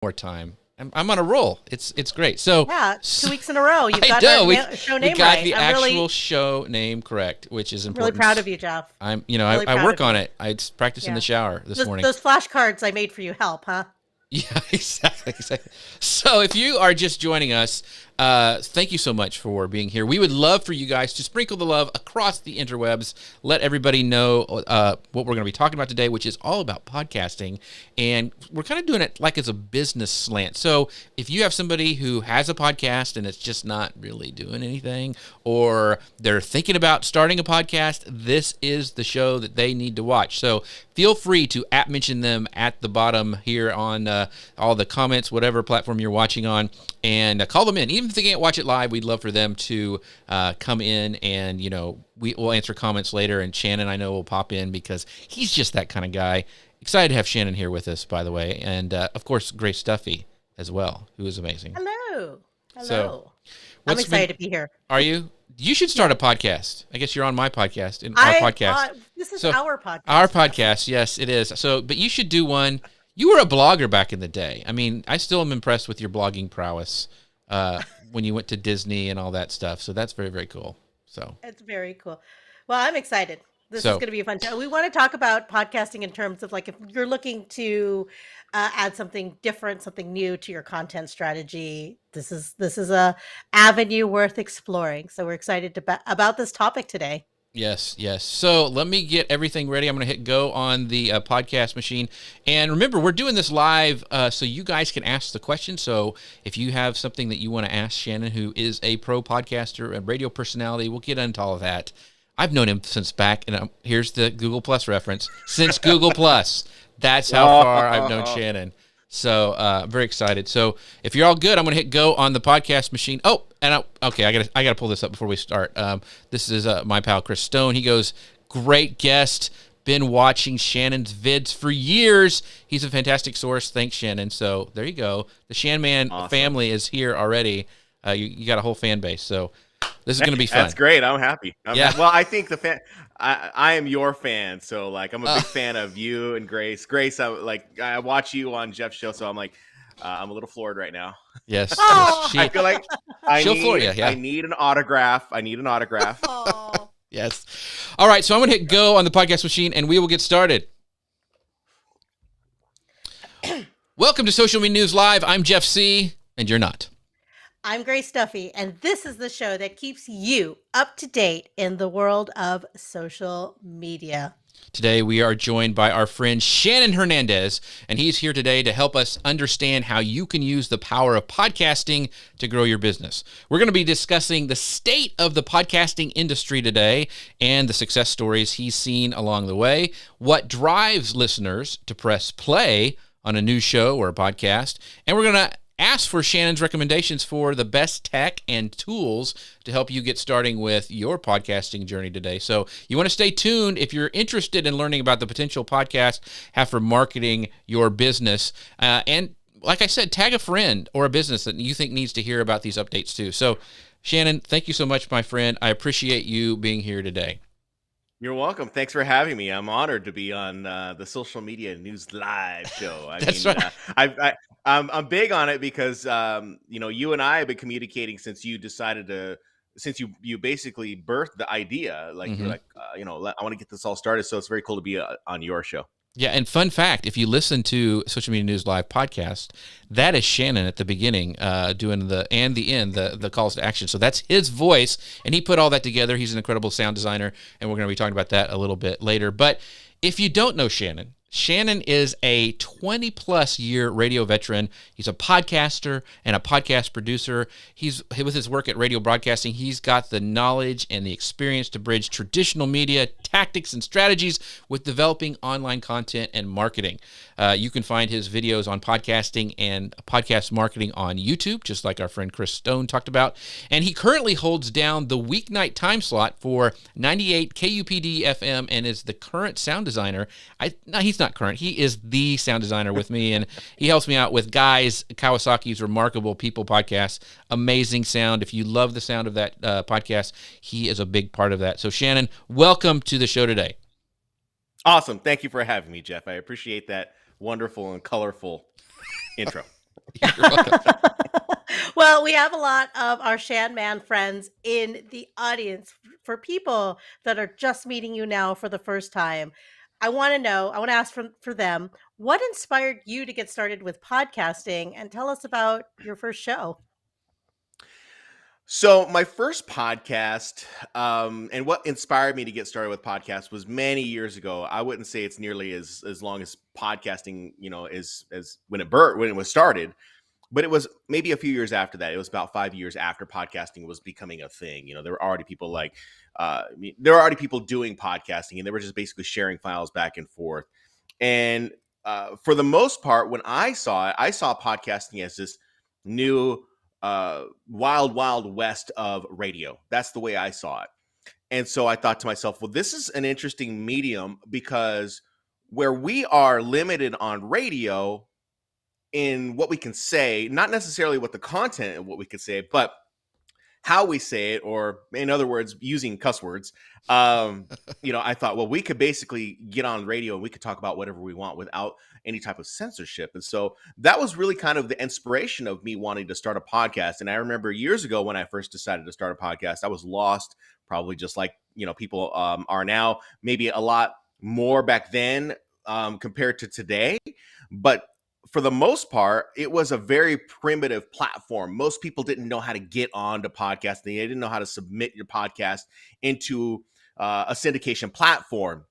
more time. I'm on a roll. It's great. So yeah, 2 weeks in a row. You've got show name right. We got the actual show name correct, which is important. Really proud of you, Jeff. I'm, really I work on it. I practice in the shower this morning. Those flashcards I made for you help, huh? Yeah, exactly. So if you are just joining us, thank you so much for being here. We would love for you guys to sprinkle the love across the interwebs. Let everybody know what we're going to be talking about today, which is all about podcasting. And we're kind of doing it like as a business slant. So if you have somebody who has a podcast and it's just not really doing anything, or they're thinking about starting a podcast, this is the show that they need to watch. So feel free to mention them at the bottom here on all the comments, whatever platform you're watching on, and call them in. Even if they can't watch it live, we'd love for them to come in, and we'll answer comments later. And Shannon, I know, will pop in because he's just that kind of guy. Excited to have Shannon here with us, by the way, and of course Grace Duffy as well, who is amazing. Hello. So, I'm excited to be here. Are you? You should start a podcast. I guess you're on my podcast. Podcast. This is our podcast. Our podcast, yes, it is. So, but you should do one. You were a blogger back in the day. I mean, I still am impressed with your blogging prowess when you went to Disney and all that stuff. So that's very, very cool. So it's very cool. Well, I'm excited. This is going to be a fun show. We want to talk about podcasting in terms of, like, if you're looking to add something different, something new to your content strategy, this is a avenue worth exploring. So we're excited about this topic today. Yes. So let me get everything ready. I'm going to hit go on the podcast machine. And remember, we're doing this live so you guys can ask the question. So if you have something that you want to ask Shannon, who is a pro podcaster and radio personality, we'll get into all of that. I've known him since back, and here's the Google Plus reference, since Google Plus. That's how far I've known Shannon. So I'm very excited. So if you're all good, I'm going to hit go on the podcast machine. Oh, and I got to pull this up before we start. This is my pal Chris Stone. He goes, great guest. Been watching Shannon's vids for years. He's a fantastic source. Thanks, Shannon. So there you go. The Shanman family is here already. You got a whole fan base. So this is going to be fun. That's great. I'm happy. Well, I think I am your fan. So, like, I'm a big fan of you and Grace. Grace, I watch you on Jeff's show. So I'm like, I'm a little floored right now. Yes. I feel like I need an autograph. Yes. All right. So I'm going to hit go on the podcast machine and we will get started. Welcome to Social Media News Live. I'm Jeff Sieh, and you're not. I'm Grace Duffy, and this is the show that keeps you up to date in the world of social media. Today, we are joined by our friend Shannon Hernandez, and he's here today to help us understand how you can use the power of podcasting to grow your business. We're going to be discussing the state of the podcasting industry today and the success stories he's seen along the way, what drives listeners to press play on a new show or a podcast, and we're going to ask for Shannon's recommendations for the best tech and tools to help you get starting with your podcasting journey today. So you want to stay tuned if you're interested in learning about the potential podcast have for marketing your business. And like I said, tag a friend or a business that you think needs to hear about these updates too. So Shannon, thank you so much, my friend. I appreciate you being here today. You're welcome. Thanks for having me. I'm honored to be on the Social Media News Live show. That's right. I'm big on it because you and I have been communicating since you decided to, since you basically birthed the idea. Like you're like, I want to get this all started. So it's very cool to be on your show. Yeah, and fun fact, if you listen to Social Media News Live podcast, that is Shannon at the beginning doing the end, the calls to action. So that's his voice, and he put all that together. He's an incredible sound designer, and we're going to be talking about that a little bit later. But if you don't know Shannon, Shannon is a 20-plus year radio veteran. He's a podcaster and a podcast producer. With his work at radio broadcasting, he's got the knowledge and the experience to bridge traditional media tactics and strategies with developing online content and marketing. You can find his videos on podcasting and podcast marketing on YouTube, just like our friend Chris Stone talked about. And he currently holds down the weeknight time slot for 98 KUPD FM and is the current sound designer. He's not current. He is the sound designer with me, and he helps me out with Guys Kawasaki's Remarkable People podcast. Amazing sound. If you love the sound of that podcast, he is a big part of that. So Shannon, welcome to the show today. Awesome. Thank you for having me, Jeff. I appreciate that wonderful and colorful intro. You're welcome. Well, we have a lot of our Shan Man friends in the audience. For people that are just meeting you now for the first time, I want to ask for them, what inspired you to get started with podcasting, and tell us about your first show. So my first podcast, and what inspired me to get started with podcasts was many years ago. I wouldn't say it's nearly as long as podcasting, as when it was started, but it was maybe a few years after that. It was about 5 years after podcasting was becoming a thing. There were already people there were already people doing podcasting, and they were just basically sharing files back and forth. And for the most part, when I saw it, I saw podcasting as this new wild west of radio. That's the way I saw it. And so I thought to myself, well, this is an interesting medium, because where we are limited on radio in what we can say, not necessarily what the content of what we could say, but how we say it, or in other words, using cuss words. I thought, well, we could basically get on radio and we could talk about whatever we want without any type of censorship. And so that was really kind of the inspiration of me wanting to start a podcast. And I remember years ago when I first decided to start a podcast, I was lost, probably just like, people are now, maybe a lot more back then compared to today. But for the most part, it was a very primitive platform. Most people didn't know how to get onto podcasting. They didn't know how to submit your podcast into a syndication platform.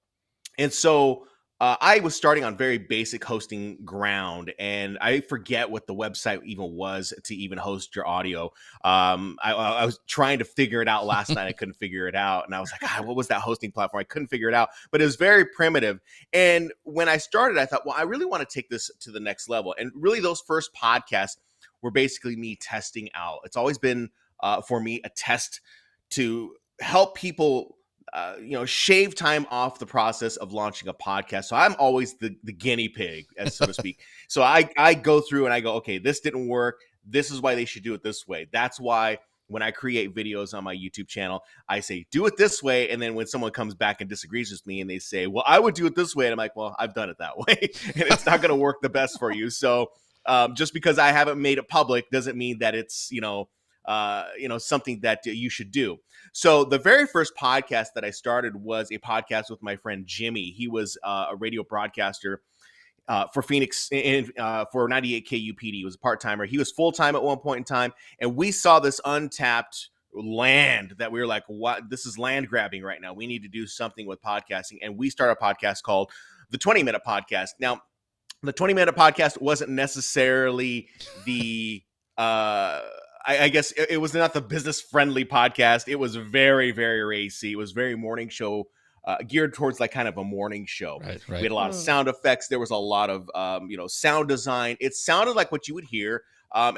And so I was starting on very basic hosting ground, and I forget what the website even was to even host your audio. I was trying to figure it out last night. I couldn't figure it out. And I was like, God, what was that hosting platform? I couldn't figure it out, but it was very primitive. And when I started, I thought, well, I really want to take this to the next level. And really those first podcasts were basically me testing out. It's always been for me a test to help people shave time off the process of launching a podcast. So I'm always the guinea pig, as so to speak. So I go through and I go, okay, this didn't work. This is why they should do it this way. That's why when I create videos on my YouTube channel, I say, do it this way. And then when someone comes back and disagrees with me and they say, well, I would do it this way. And I'm like, well, I've done it that way. And it's not going to work the best for you. So just because I haven't made it public doesn't mean that it's, something that you should do. So the very first podcast that I started was a podcast with my friend Jimmy. He was a radio broadcaster for Phoenix for 98 KUPD. He was a part-timer. He was full-time at one point in time. And we saw this untapped land that we were like, what? This is land grabbing right now. We need to do something with podcasting. And we started a podcast called the 20-Minute Podcast. Now, the 20-Minute Podcast wasn't necessarily the I guess it was not the business-friendly podcast. It was very, very racy. It was very morning show, geared towards like kind of a morning show. Right. We had a lot of sound effects. There was a lot of, sound design. It sounded like what you would hear, on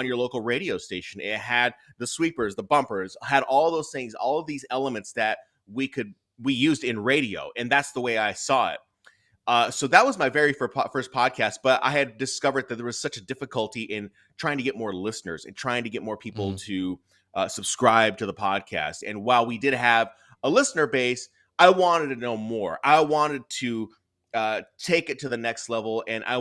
your local radio station. It had the sweepers, the bumpers, had all those things, all of these elements that we used in radio. And that's the way I saw it. So that was my very first podcast, but I had discovered that there was such a difficulty in trying to get more listeners and trying to get more people to subscribe to the podcast. And while we did have a listener base, I wanted to know more. I wanted to take it to the next level. And I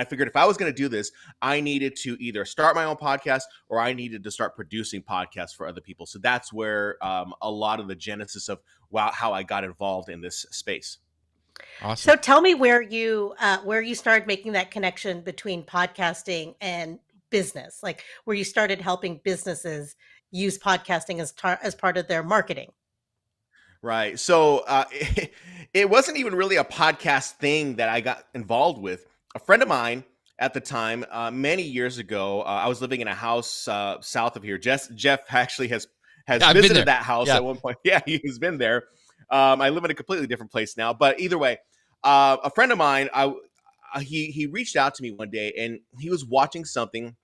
figured if I was going to do this, I needed to either start my own podcast or I needed to start producing podcasts for other people. So that's where a lot of the genesis of how I got involved in this space. Awesome. So tell me where you started making that connection between podcasting and business, like where you started helping businesses use podcasting as part of their marketing. Right. So it wasn't even really a podcast thing that I got involved with. A friend of mine at the time, many years ago, I was living in a house south of here. Jeff actually has visited that house at one point. Yeah, he's been there. I live in a completely different place now, but either way, a friend of mine, he reached out to me one day and he was watching something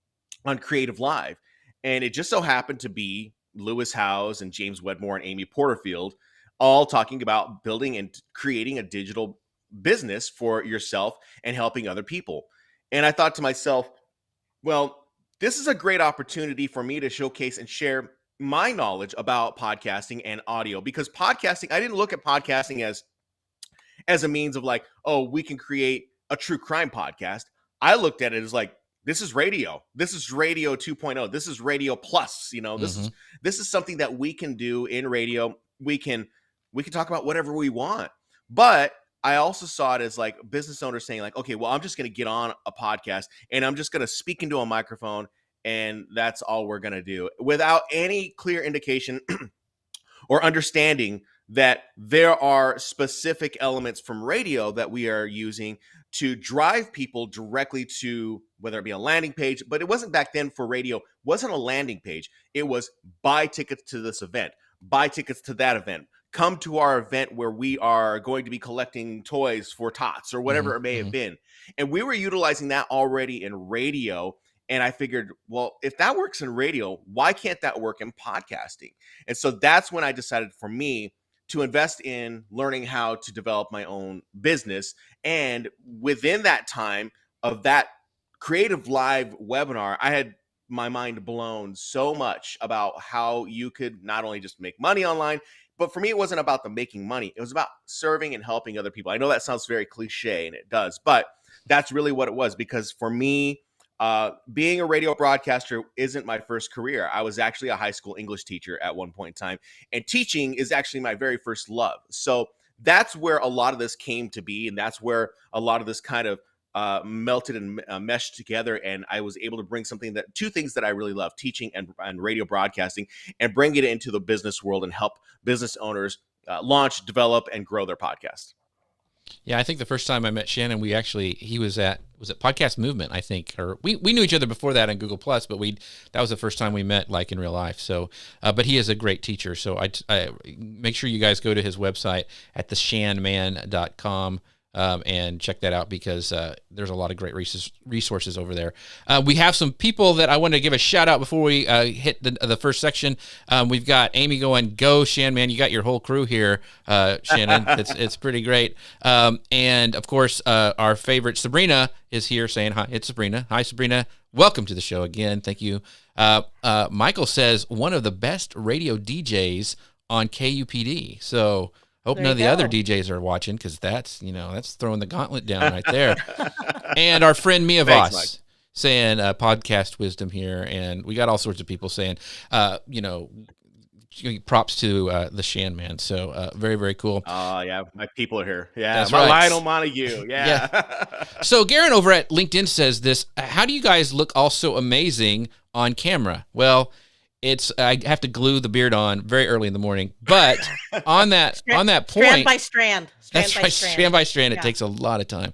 on Creative Live, and it just so happened to be Lewis Howes and James Wedmore and Amy Porterfield all talking about building and creating a digital business for yourself and helping other people. And I thought to myself, well, this is a great opportunity for me to showcase and share my knowledge about podcasting and audio, because podcasting, I didn't look at podcasting as a means of like, oh, we can create a true crime podcast. I looked at it as like, this is radio. This is radio 2.0. This is radio plus. This is something that we can do in radio. We can talk about whatever we want. But I also saw it as like business owners saying like, okay, well, I'm just going to get on a podcast and I'm just going to speak into a microphone, and that's all we're going to do, without any clear indication or understanding that there are specific elements from radio that we are using to drive people directly to, whether it be a landing page, but it wasn't back then for radio, wasn't a landing page. It was buy tickets to this event, buy tickets to that event, come to our event where we are going to be collecting toys for tots or whatever it may have been. And we were utilizing that already in radio. And I figured, well, if that works in radio, why can't that work in podcasting? And so that's when I decided for me to invest in learning how to develop my own business. And within that time of that creative live webinar, I had my mind blown so much about how you could not only just make money online, but for me, it wasn't about the making money. It was about serving and helping other people. I know that sounds very cliche, and it does, but that's really what it was. Because for me, being a radio broadcaster isn't my first career. I was actually a high school English teacher at one point in time, and teaching is actually my very first love. So that's where a lot of this came to be, and that's where a lot of this kind of melted and meshed together. And I was able to bring two things that I really love, teaching and radio broadcasting, and bring it into the business world and help business owners launch, develop, and grow their podcast. Yeah, I think the first time I met Shannon, he was at Podcast Movement, I think, or we knew each other before that on Google Plus, but that was the first time we met, like, in real life. So, but he is a great teacher. So I make sure you guys go to his website at theshanman.com. And check that out, because there's a lot of great resources over there. We have some people that I wanted to give a shout out before we hit the first section. We've got Amy going, "Go, Shan, man! You got your whole crew here, Shannon. It's pretty great." And of course, our favorite Sabrina is here saying hi. It's Sabrina. Hi, Sabrina. Welcome to the show again. Thank you. Michael says one of the best radio DJs on KUPD. So. Hope none of the other DJs are watching, because that's throwing the gauntlet down right there. And our friend Mia Voss saying podcast wisdom here. And we got all sorts of people saying, props to the Shan Man. So very, very cool. Oh, yeah. My people are here. Yeah. That's my right. Lionel Montague. Yeah. So Garen over at LinkedIn says this: how do you guys look all so amazing on camera? Well, I have to glue the beard on very early in the morning, but on that point, strand by strand. Strand by strand. It takes a lot of time.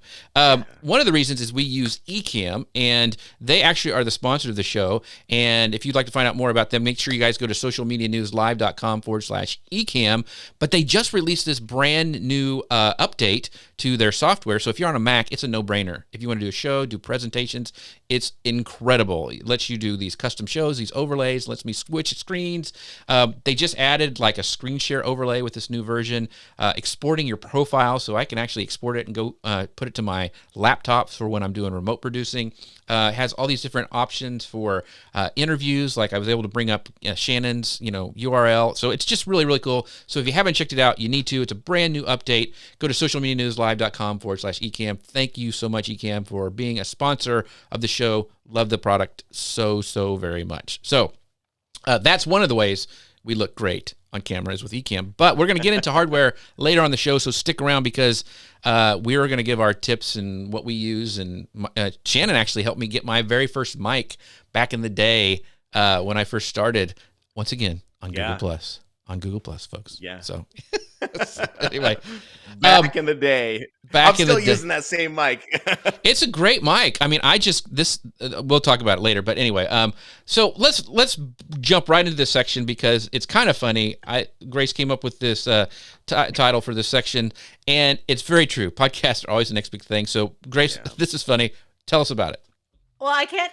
One of the reasons is we use Ecamm, and they actually are the sponsor of the show. And if you'd like to find out more about them, make sure you guys go to socialmedianewslive.com/Ecamm. But they just released this brand new update to their software. So if you're on a Mac, it's a no-brainer. If you want to do a show, do presentations, it's incredible. It lets you do these custom shows, these overlays, lets me switch screens. They just added like a screen share overlay with this new version, exporting your profile, so I can actually export it and go put it to my laptop for when I'm doing remote producing. It has all these different options for interviews. Like I was able to bring up Shannon's URL. So it's just really, really cool. So if you haven't checked it out, you need to. It's a brand new update. Go to socialmedianewslive.com/Ecamm. Thank you so much, Ecamm, for being a sponsor of the show. Love the product so very much. So that's one of the ways we look great on cameras with Ecamm. But we're going to get into hardware later on the show, so stick around, because we are going to give our tips and what we use. And Shannon actually helped me get my very first mic back in the day when I first started, once again, on Google Plus. On Google Plus, folks. Yeah. So anyway. Back in the day. I'm still using that same mic. It's a great mic. I mean, we'll talk about it later. But anyway, so let's jump right into this section, because it's kind of funny. Grace came up with this title for this section, and it's very true. Podcasts are always the next big thing. So Grace, This is funny. Tell us about it. Well, I can't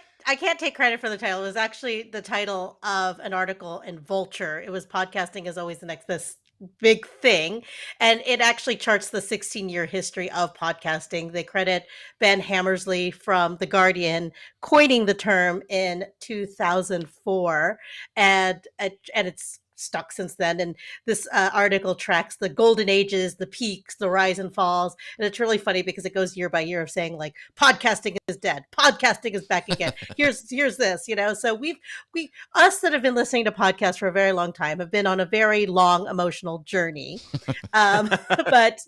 take credit for the title. It was actually the title of an article in Vulture. It was "Podcasting is Always the Next Big Thing." And it actually charts the 16-year history of podcasting. They credit Ben Hammersley from The Guardian coining the term in 2004. And it's stuck since then. And this article tracks the golden ages, the peaks, the rise and falls. And it's really funny because it goes year by year of saying like podcasting is dead, podcasting is back again. Here's this, So we us that have been listening to podcasts for a very long time have been on a very long emotional journey. But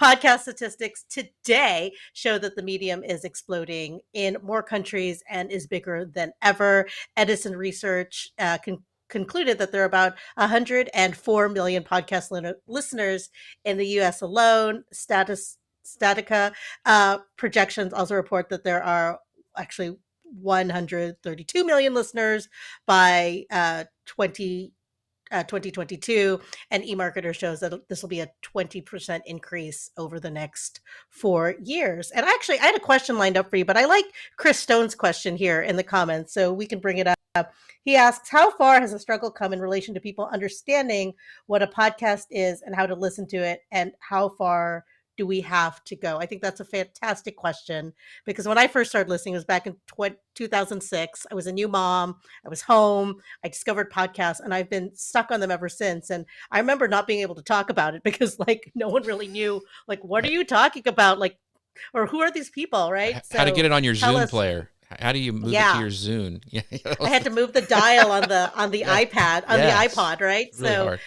podcast statistics today show that the medium is exploding in more countries and is bigger than ever. Edison Research concluded that there are about 104 million podcast listeners in the U.S. alone. Statica projections also report that there are actually 132 million listeners by 2022, and eMarketer shows that this will be a 20% increase over the next 4 years. And actually, I had a question lined up for you, but I like Chris Stone's question here in the comments, so we can bring it up. He asks, how far has the struggle come in relation to people understanding what a podcast is and how to listen to it, and how far do we have to go? I think that's a fantastic question, because when I first started listening, it was back in 2006. I was a new mom. I was home. I discovered podcasts, and I've been stuck on them ever since. And I remember not being able to talk about it because no one really knew, what are you talking about? Or who are these people, right? How to get it on your Zune player. How do you move it to your Zune? I had to move the dial on the iPad, the iPod, right? Really hard.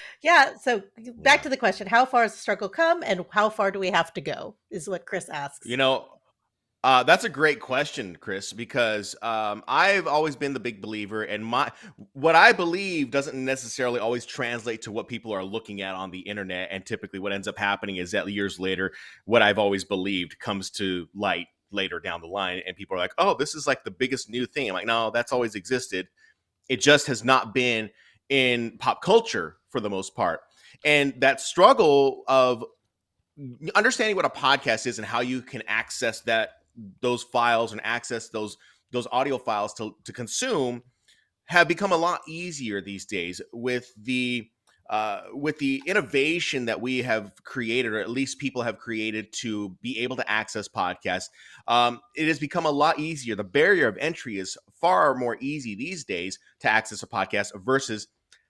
So back to the question, how far has the struggle come and how far do we have to go, is what Chris asks. That's a great question, Chris, because I've always been the big believer, and what I believe doesn't necessarily always translate to what people are looking at on the internet. And typically what ends up happening is that years later, what I've always believed comes to light later down the line, and people are like, oh, this is like the biggest new thing. I'm like, no, that's always existed. It just has not been in pop culture for the most part. And that struggle of understanding what a podcast is and how you can access those files and access those audio files to consume have become a lot easier these days with the innovation that we have created, or at least people have created, to be able to access podcasts. It has become a lot easier. The barrier of entry is far more easy these days to access a podcast versus,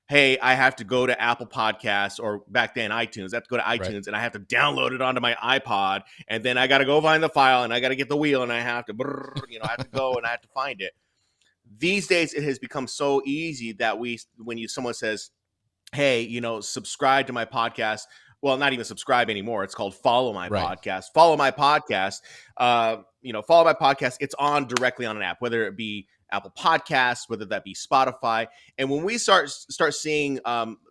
hey, I have to go to Apple Podcasts, or back then iTunes. I have to go to iTunes, right, and I have to download it onto my iPod, and then I got to go find the file, and I got to get the wheel, and I have to, I have to go and I have to find it. These days, it has become so easy that someone says, hey, subscribe to my podcast. Well, not even subscribe anymore. It's called follow my podcast. Follow my podcast. Follow my podcast. It's on directly on an app, whether it be Apple Podcasts, whether that be Spotify. And when we start seeing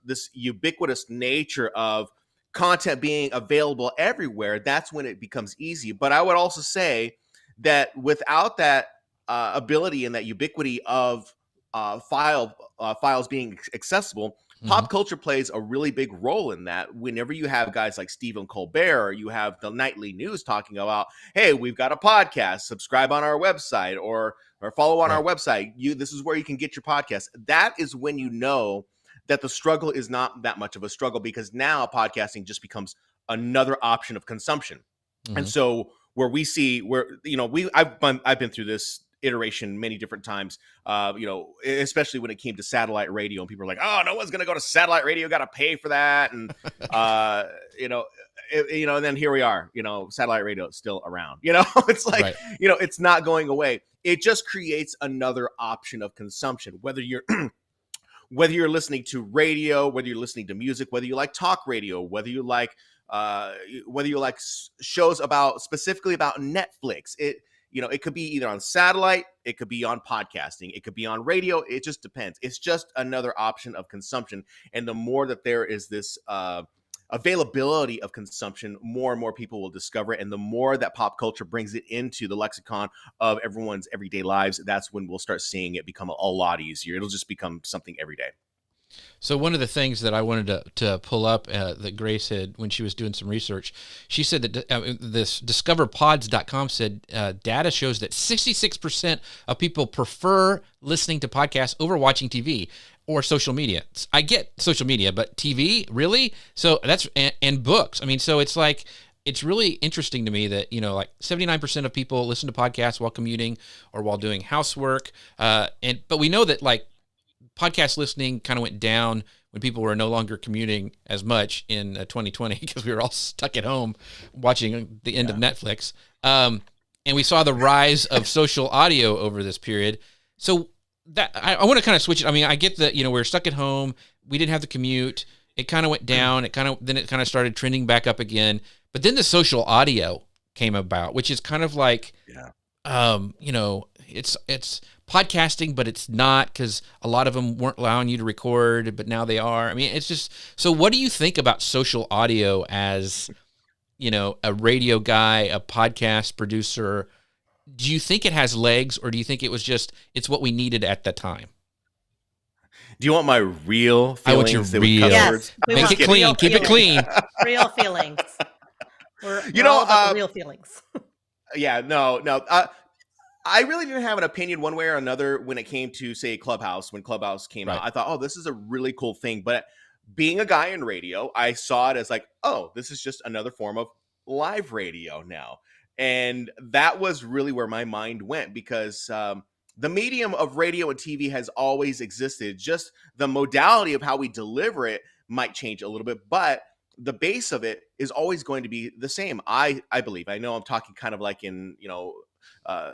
this ubiquitous nature of content being available everywhere, that's when it becomes easy. But I would also say that without that ability and that ubiquity of files being accessible, pop culture plays a really big role in that. Whenever you have guys like Stephen Colbert, or you have the nightly news talking about, hey, we've got a podcast, subscribe on our website, or follow on our website. This is where you can get your podcast. That is when you know that the struggle is not that much of a struggle, because now podcasting just becomes another option of consumption. And so I've been through this iteration many different times, especially when it came to satellite radio, and people are like, oh, no one's going to go to satellite radio, got to pay for that. And, and then here we are, satellite radio is still around, it's like, it's not going away. It just creates another option of consumption, whether you're listening to radio, whether you're listening to music, whether you like talk radio, whether you like shows specifically about Netflix. It could be either on satellite, it could be on podcasting, it could be on radio. It just depends. It's just another option of consumption. And the more that there is this availability of consumption, more and more people will discover it. And the more that pop culture brings it into the lexicon of everyone's everyday lives, that's when we'll start seeing it become a lot easier. It'll just become something every day. So one of the things that I wanted to pull up that Grace had when she was doing some research, she said that this discoverpods.com said data shows that 66% of people prefer listening to podcasts over watching TV or social media. I get social media, but TV, really? So that's, and books. I mean, so it's like, it's really interesting to me that, 79% of people listen to podcasts while commuting or while doing housework. But we know that podcast listening kind of went down when people were no longer commuting as much in 2020 because we were all stuck at home watching the end of Netflix. And we saw the rise of social audio over this period. So that I want to kind of switch it. I mean, I get that, we were stuck at home. We didn't have the commute. It kind of went down. Then it kind of started trending back up again. But then the social audio came about, which is kind of like, it's podcasting, but it's not, because a lot of them weren't allowing you to record, but now they are. I mean, it's just, so what do you think about social audio as, a radio guy, a podcast producer? Do you think it has legs, or do you think it's what we needed at the time? Do you want my real feelings? I want your real. Yes, make it clean. Keep it clean. Real feelings. We're all about the real feelings. No. I really didn't have an opinion one way or another when it came to, say, Clubhouse. When Clubhouse came out, I thought, oh, this is a really cool thing. But being a guy in radio, I saw it as like, oh, this is just another form of live radio now. And that was really where my mind went, because the medium of radio and TV has always existed. Just the modality of how we deliver it might change a little bit, but the base of it is always going to be the same. I believe. I know I'm talking kind of like in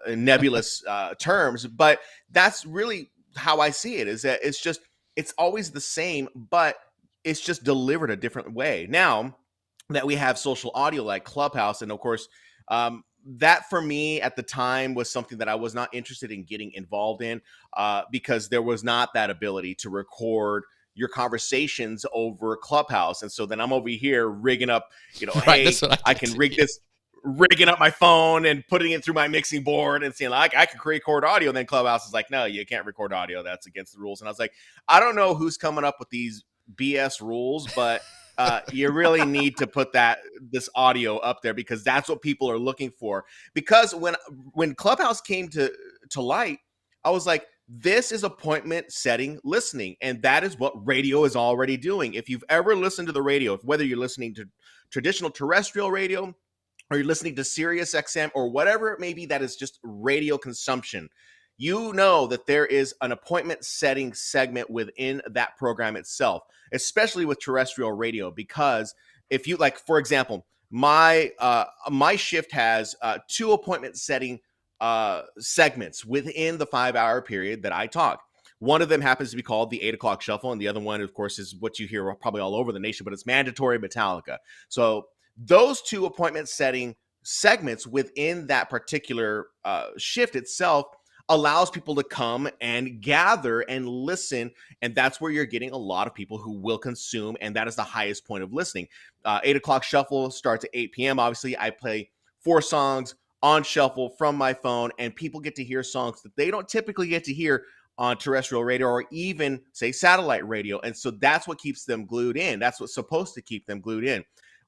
nebulous terms, but that's really how I see it. Is that it's always the same, but it's just delivered a different way. Now that we have social audio like Clubhouse, and of course, that for me at the time was something that I was not interested in getting involved in, because there was not that ability to record your conversations over Clubhouse. And so then I'm over here rigging up, hey, I can rigging up my phone and putting it through my mixing board and saying, like, I can record audio. And then Clubhouse is like, no, you can't record audio. That's against the rules. And I was like, I don't know who's coming up with these BS rules, but you really need to put this audio up there, because that's what people are looking for. Because when Clubhouse came to light, I was like, this is appointment setting listening, and that is what radio is already doing. If you've ever listened to the radio, whether you're listening to traditional terrestrial radio or you're listening to Sirius XM or whatever it may be, that is just radio consumption, you know that there is an appointment setting segment within that program itself, especially with terrestrial radio. Because if you, like, for example, my shift has 2 appointment setting segments within the 5-hour period that I talk. One of them happens to be called the 8 o'clock shuffle, and the other one, of course, is what you hear probably all over the nation, but it's mandatory Metallica. So those 2 appointment setting segments within that particular shift itself allows people to come and gather and listen. And that's where you're getting a lot of people who will consume. And that is the highest point of listening. 8 o'clock shuffle starts at 8 p.m. Obviously, I play 4 songs on shuffle from my phone, and people get to hear songs that they don't typically get to hear on terrestrial radio or even, say, satellite radio. And so that's what keeps them glued in. That's what's supposed to keep them glued in.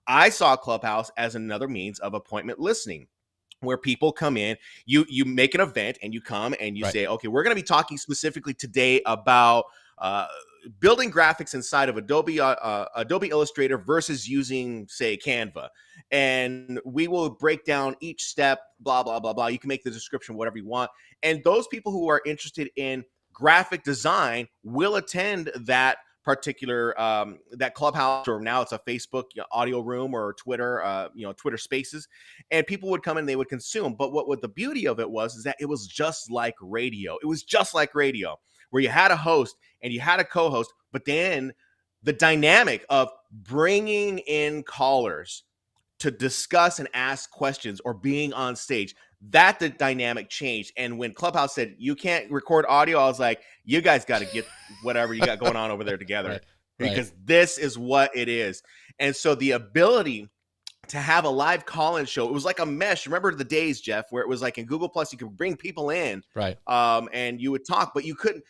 I saw Clubhouse as another means of appointment listening, where people come in, you make an event and you come and you say, okay, we're going to be talking specifically today about building graphics inside of Adobe Illustrator versus using, say, Canva. And we will break down each step, blah, blah, blah, blah. You can make the description whatever you want. And those people who are interested in graphic design will attend that particular that Clubhouse, or now it's a Facebook audio room, or Twitter, Twitter Spaces, and people would come and they would consume. But what the beauty of it was is that it was just like radio. It was just like radio, where you had a host and you had a co-host, but then the dynamic of bringing in callers to discuss and ask questions or being on stage, that the dynamic changed. And when Clubhouse said you can't record audio, I was like, you guys got to get whatever you got going on over there together, because this is what it is. And so the ability to have a live call-in show, it was like a mesh. Remember the days, Jeff, where it was like in Google Plus, you could bring people in, and you would talk, but you could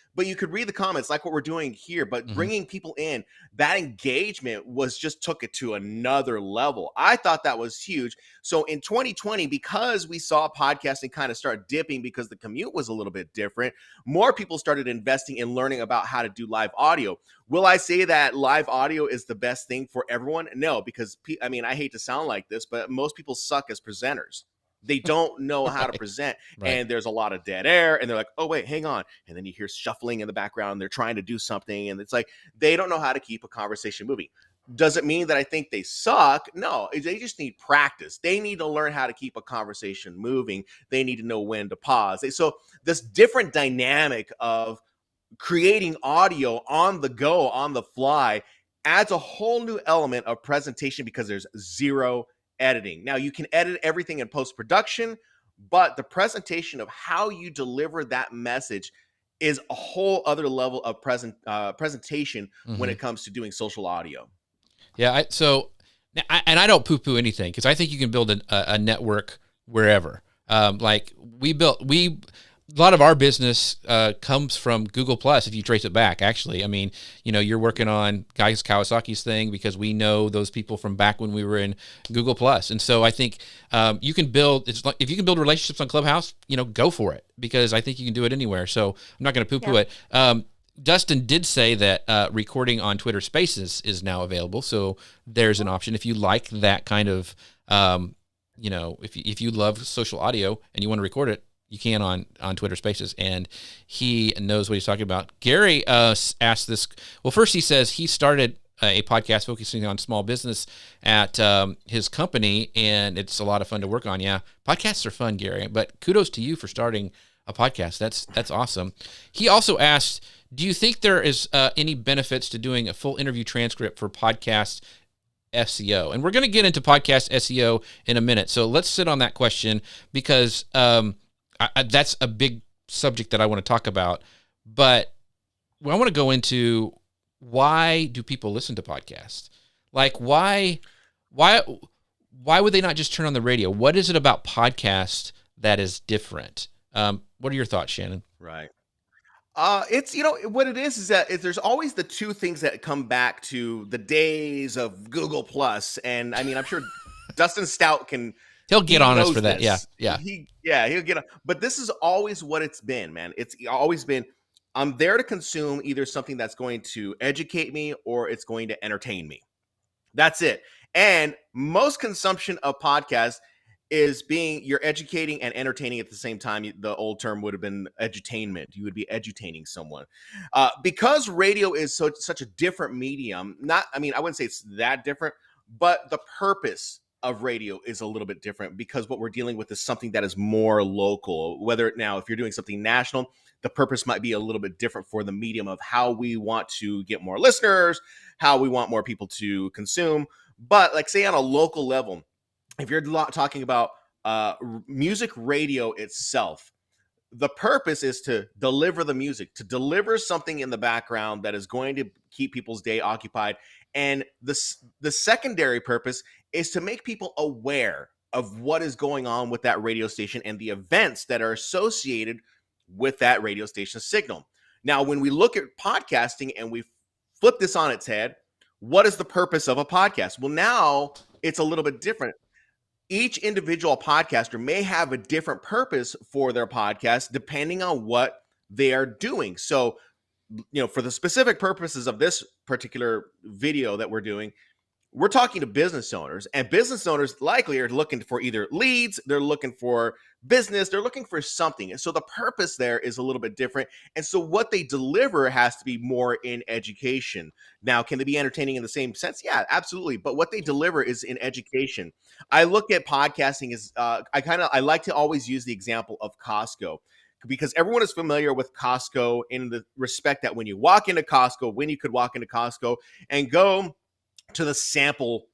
read the comments like what we're doing here. But bringing people in, that engagement just took it to another level. I thought that was huge. So in 2020, because we saw podcasting kind of start dipping because the commute was a little bit different, more people started investing in learning about how to do live audio. Will I say that live audio is the best thing for everyone? No, because I hate to sound like this, but most people suck as presenters. They don't know how to Right. present. Right. And there's a lot of dead air. And they're like, oh, wait, hang on. And then you hear shuffling in the background. They're trying to do something. And it's like, they don't know how to keep a conversation moving. Does it mean that I think they suck? No, they just need practice. They need to learn how to keep a conversation moving. They need to know when to pause. So this different dynamic of creating audio on the go, on the fly, adds a whole new element of presentation because there's zero editing. Now, you can edit everything in post-production, but the presentation of how you deliver that message is a whole other level of presentation when it comes to doing social audio. Yeah. I don't poo-poo anything, because I think you can build a network wherever. Like a lot of our business comes from Google Plus, if you trace it back, actually. I mean, you're working on Guys Kawasaki's thing because we know those people from back when we were in Google Plus. And so I think you can build, it's like, if you can build relationships on Clubhouse, go for it, because I think you can do it anywhere. So I'm not going to poo-poo it. Dustin did say that recording on Twitter Spaces is now available. So there's an option if you like that kind of, if you love social audio and you want to record it, you can on Twitter Spaces, and he knows what he's talking about. Gary asked this. Well, first he says he started a podcast focusing on small business at his company, and it's a lot of fun to work on. Yeah, podcasts are fun, Gary. But kudos to you for starting a podcast. That's awesome. He also asked, do you think there is any benefits to doing a full interview transcript for podcast SEO? And we're going to get into podcast SEO in a minute. So let's sit on that question, because that's a big subject that I want to talk about. But I want to go into, why do people listen to podcasts? Like, why would they not just turn on the radio? What is it about podcast that is different? What are your thoughts, Shannon? Right. It's, what it is that there's always the two things that come back to the days of Google Plus. And I mean, I'm sure Dustin Stout He'll get on us for that. This. Yeah. He'll get on. But this is always what it's been, man. It's always been, I'm there to consume either something that's going to educate me or it's going to entertain me. That's it. And most consumption of podcasts is you're educating and entertaining at the same time. The old term would have been edutainment. You would be edutaining someone. Because radio is such a different medium. I wouldn't say it's that different, but the purpose of radio is a little bit different, because what we're dealing with is something that is more local. If you're doing something national, the purpose might be a little bit different for the medium of how we want to get more listeners, how we want more people to consume. But like, say on a local level, if you're talking about music radio itself, the purpose is to deliver the music, to deliver something in the background that is going to keep people's day occupied. And the secondary purpose is to make people aware of what is going on with that radio station and the events that are associated with that radio station signal. Now, when we look at podcasting and we flip this on its head, what is the purpose of a podcast? Well, now it's a little bit different. Each individual podcaster may have a different purpose for their podcast depending on what they are doing. So, for the specific purposes of this particular video that we're doing, we're talking to business owners, and business owners likely are looking for either leads, they're looking for business, they're looking for something. And so the purpose there is a little bit different. And so what they deliver has to be more in education. Now, can they be entertaining in the same sense? Yeah, absolutely. But what they deliver is in education. I look at podcasting as I like to always use the example of Costco, because everyone is familiar with Costco in the respect that when you walk into Costco, when you could walk into Costco and go to the sample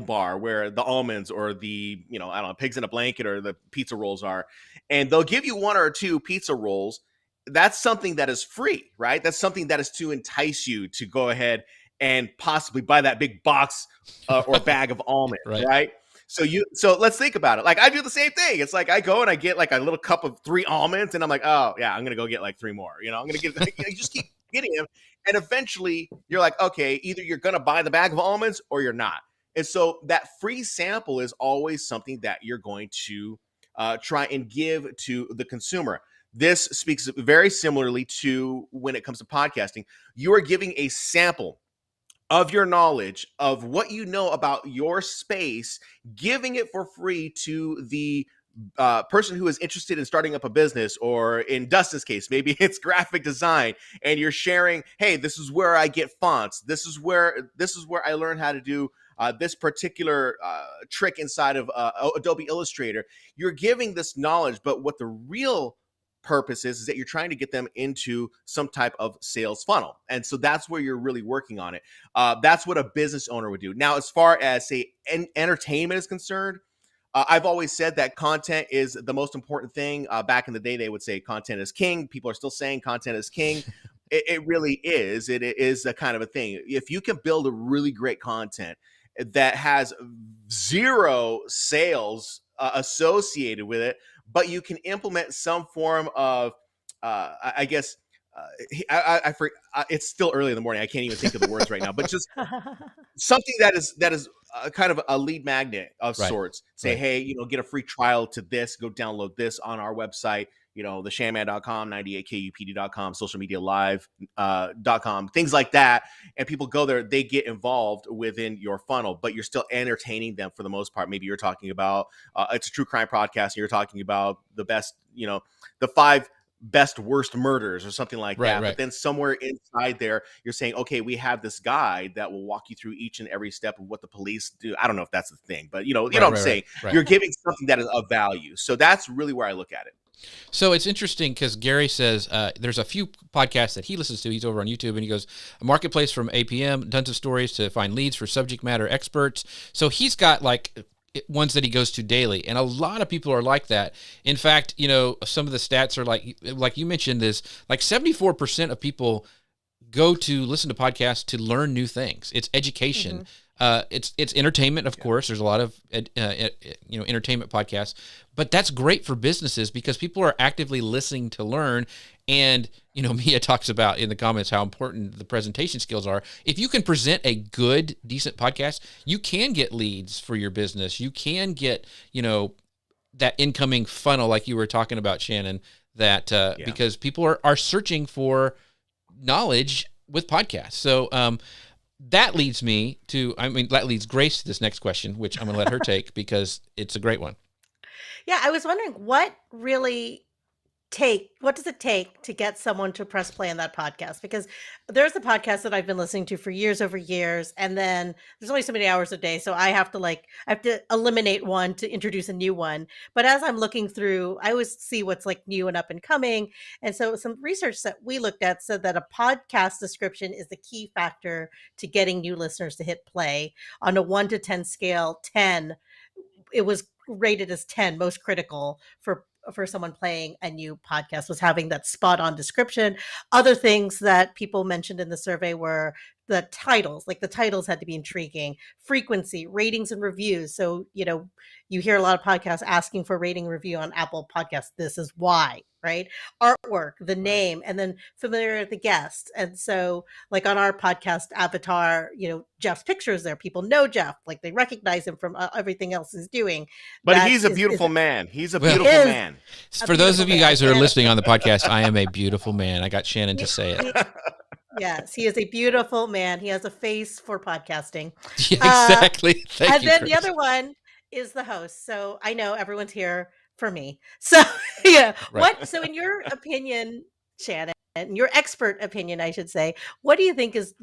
bar where the almonds or the, I don't know, pigs in a blanket or the pizza rolls are, and they'll give you one or two pizza rolls. That's something that is free, right? That's something that is to entice you to go ahead and possibly buy that big box or bag of almonds, right? So let's think about it. Like, I do the same thing. It's like I go and I get like a little cup of 3 almonds, and I'm like, oh yeah, I'm gonna go get like 3 more. I'm gonna get. You just keep getting them, and eventually you're like, okay, either you're gonna buy the bag of almonds or you're not. And so that free sample is always something that you're going to try and give to the consumer. This speaks very similarly to when it comes to podcasting. You are giving a sample of your knowledge of what you know about your space, giving it for free to the person who is interested in starting up a business, or in Dustin's case, maybe it's graphic design, and you're sharing, hey, this is where I get fonts. This is where I learned how to do this particular trick inside of Adobe Illustrator. You're giving this knowledge, but what the real purpose is that you're trying to get them into some type of sales funnel. And so that's where you're really working on it. That's what a business owner would do. Now, as far as, say, entertainment is concerned, I've always said that content is the most important thing. Back in the day, they would say content is king. People are still saying content is king. It really is. It is a kind of a thing. If you can build a really great content that has zero sales associated with it, but you can implement some form of, I guess, it's still early in the morning. I can't even think of the words right now, but just something that is kind of a lead magnet of sorts. Say, hey, get a free trial to this. Go download this on our website. theshanman.com, 98kupd.com, social media live.com, things like that. And people go there, they get involved within your funnel, but you're still entertaining them for the most part. Maybe you're talking about, it's a true crime podcast, and you're talking about the best, the 5 best worst murders or something like that. But then somewhere inside there, you're saying, okay, we have this guide that will walk you through each and every step of what the police do. I don't know if that's the thing, but you know what I'm saying? You're giving something that is of value. So that's really where I look at it. So it's interesting because Gary says there's a few podcasts that he listens to. He's over on YouTube, and he goes, a marketplace from APM, tons of stories to find leads for subject matter experts. So he's got like ones that he goes to daily, and a lot of people are like that. In fact, some of the stats are like you mentioned, is like 74% of people go to listen to podcasts to learn new things. It's education. It's entertainment, of course. There's a lot of entertainment podcasts, but that's great for businesses because people are actively listening to learn. And Mia talks about in the comments how important the presentation skills are. If you can present a good, decent podcast, you can get leads for your business. You can get that incoming funnel like you were talking about, Shannon. That because people are searching for knowledge with podcasts. So that leads Grace to this next question, which I'm going to let her take because it's a great one. Yeah, I was wondering what does it take to get someone to press play on that podcast? Because there's a podcast that I've been listening to for years over years, and then there's only so many hours a day, so I have to eliminate one to introduce a new one. But as I'm looking through, I always see what's like new and up and coming. And so some research that we looked at said that a podcast description is the key factor to getting new listeners to hit play. On a 1 to 10 scale, 10, it was rated as 10, most critical for someone playing a new podcast, was having that spot on description. Other things that people mentioned in the survey were the titles, like the titles had to be intriguing, frequency, ratings and reviews. So, you hear a lot of podcasts asking for rating review on Apple Podcasts. This is why, right? Artwork, the name, and then familiar with the guests. And so like on our podcast avatar, Jeff's picture is there. People know Jeff, like they recognize him from everything else he's doing. But he's a beautiful man. He's a beautiful man. For those of you guys who are listening on the podcast, I am a beautiful man. I got Shannon to say it. Yes, he is a beautiful man. He has a face for podcasting. Yeah, exactly. Thank you, and then Chris. the other one is the host. So I know everyone's here for me. So yeah, so in your opinion, Shannon, your expert opinion, I should say, what do you think is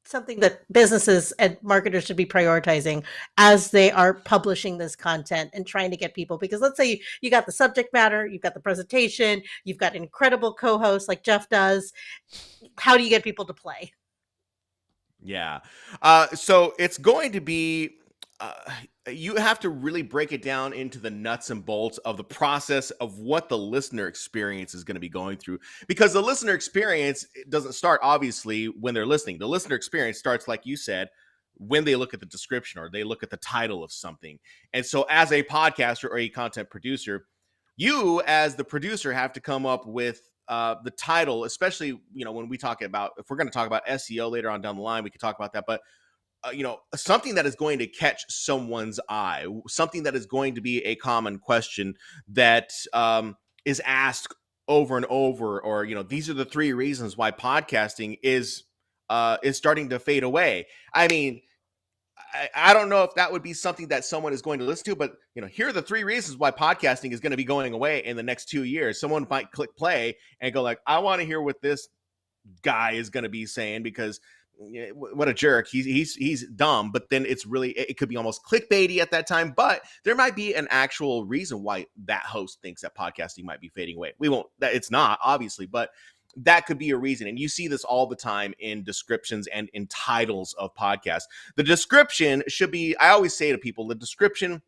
something that businesses and marketers should be prioritizing as they are publishing this content and trying to get people? Because let's say you got the subject matter, you've got the presentation, you've got an incredible co-host like Jeff does. How do you get people to play? Yeah. So it's going to be, you have to really break it down into the nuts and bolts of the process of what the listener experience is going to be going through. Because the listener experience doesn't start, obviously, when they're listening. The listener experience starts, like you said, when they look at the description or they look at the title of something. And so as a podcaster or a content producer, you as the producer have to come up with the title, especially, when we talk about, if we're going to talk about SEO later on down the line, we could talk about that. But something that is going to catch someone's eye, something that is going to be a common question that is asked over and over, or, these are the 3 reasons why podcasting is is starting to fade away. I mean, I don't know if that would be something that someone is going to listen to, but here are the 3 reasons why podcasting is going to be going away in the next 2 years. Someone might click play and go like, I want to hear what this guy is going to be saying, because what a jerk. He's dumb, but then it could be almost clickbaity at that time, but there might be an actual reason why that host thinks that podcasting might be fading away. It's not, obviously, but that could be a reason. And you see this all the time in descriptions and in titles of podcasts. The description should be, I always say to people, the description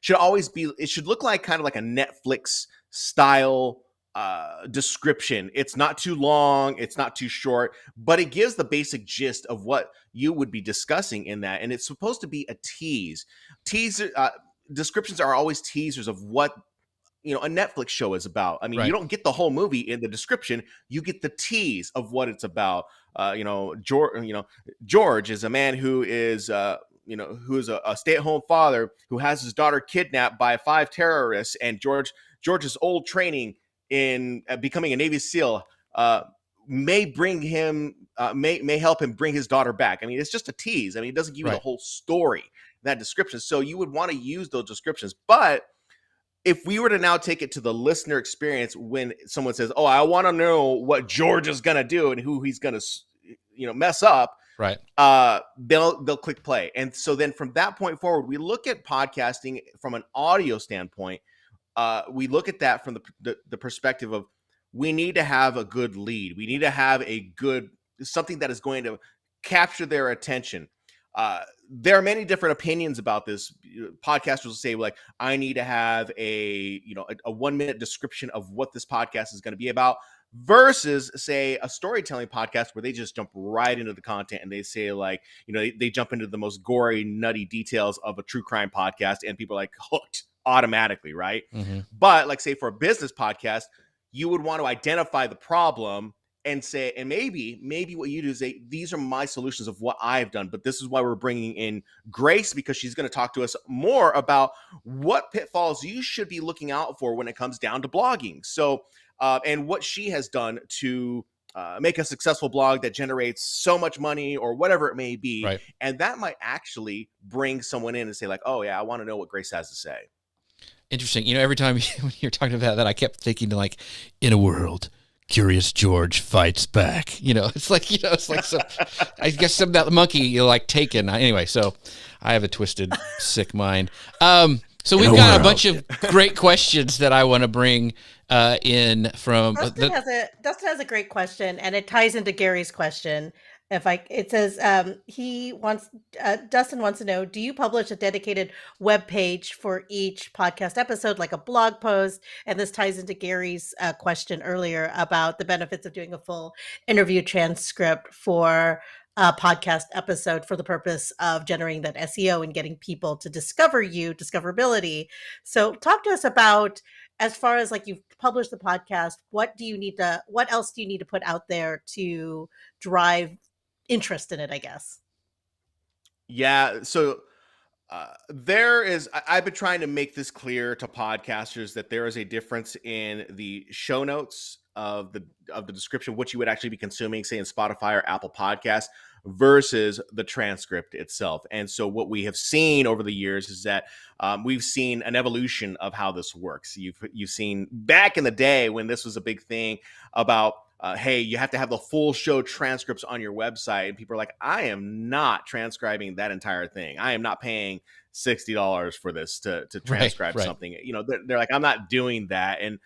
should always be, it should look like kind of like a Netflix style description. It's not too long, it's not too short, but it gives the basic gist of what you would be discussing in that. And it's supposed to be a tease. Descriptions are always teasers of what a Netflix show is about. I mean, You don't get the whole movie in the description. You get the tease of what it's about. George is a man who is who's a stay-at-home father who has his daughter kidnapped by 5 terrorists, and George's old training in becoming a Navy SEAL may bring him may help him bring his daughter back. I mean, it's just a tease. I mean, it doesn't give you the whole story, that description. So you would want to use those descriptions. But if we were to now take it to the listener experience, when someone says, "Oh, I want to know what George is going to do and who he's going to mess up," right? They'll click play. And so then from that point forward, we look at podcasting from an audio standpoint. We look at that from the perspective of, we need to have a good lead. We need to have something that is going to capture their attention. There are many different opinions about this. Podcasters will say, like, I need to have a 1-minute description of what this podcast is going to be about, versus, say, a storytelling podcast where they just jump right into the content and they say, like, they jump into the most gory, nutty details of a true crime podcast, and people are like hooked automatically, right? Mm-hmm. But like, say, for a business podcast, you would want to identify the problem and say, and maybe what you do is say, these are my solutions of what I've done, but this is why we're bringing in Grace, because she's going to talk to us more about what pitfalls you should be looking out for when it comes down to blogging. So, and what she has done to make a successful blog that generates so much money, or whatever it may be. Right. And that might actually bring someone in and say, like, oh yeah, I want to know what Grace has to say. Interesting. Every time when you're talking about that, I kept thinking, like, in a world, Curious George fights back. It's like, some, I guess some of that monkey, like Taken. Anyway, so I have a twisted, sick mind. So we've got a bunch of great questions that I want to bring in from. Dustin has a great question, and it ties into Gary's question. It says Dustin wants to know, do you publish a dedicated web page for each podcast episode, like a blog post? And this ties into Gary's question earlier about the benefits of doing a full interview transcript for a podcast episode for the purpose of generating that SEO and getting people to discover you, discoverability. So talk to us about, as far as, like, you've published the podcast, what else do you need to put out there to drive interest in it, I guess? Yeah. So I've been trying to make this clear to podcasters that there is a difference in the show notes of the description, what you would actually be consuming, say in Spotify or Apple Podcasts, versus the transcript itself. And so what we have seen over the years is that we've seen an evolution of how this works. You've seen back in the day when this was a big thing about, hey, you have to have the full show transcripts on your website. And people are like, I am not transcribing that entire thing. I am not paying $60 for this to transcribe something. They're like, I'm not doing that. And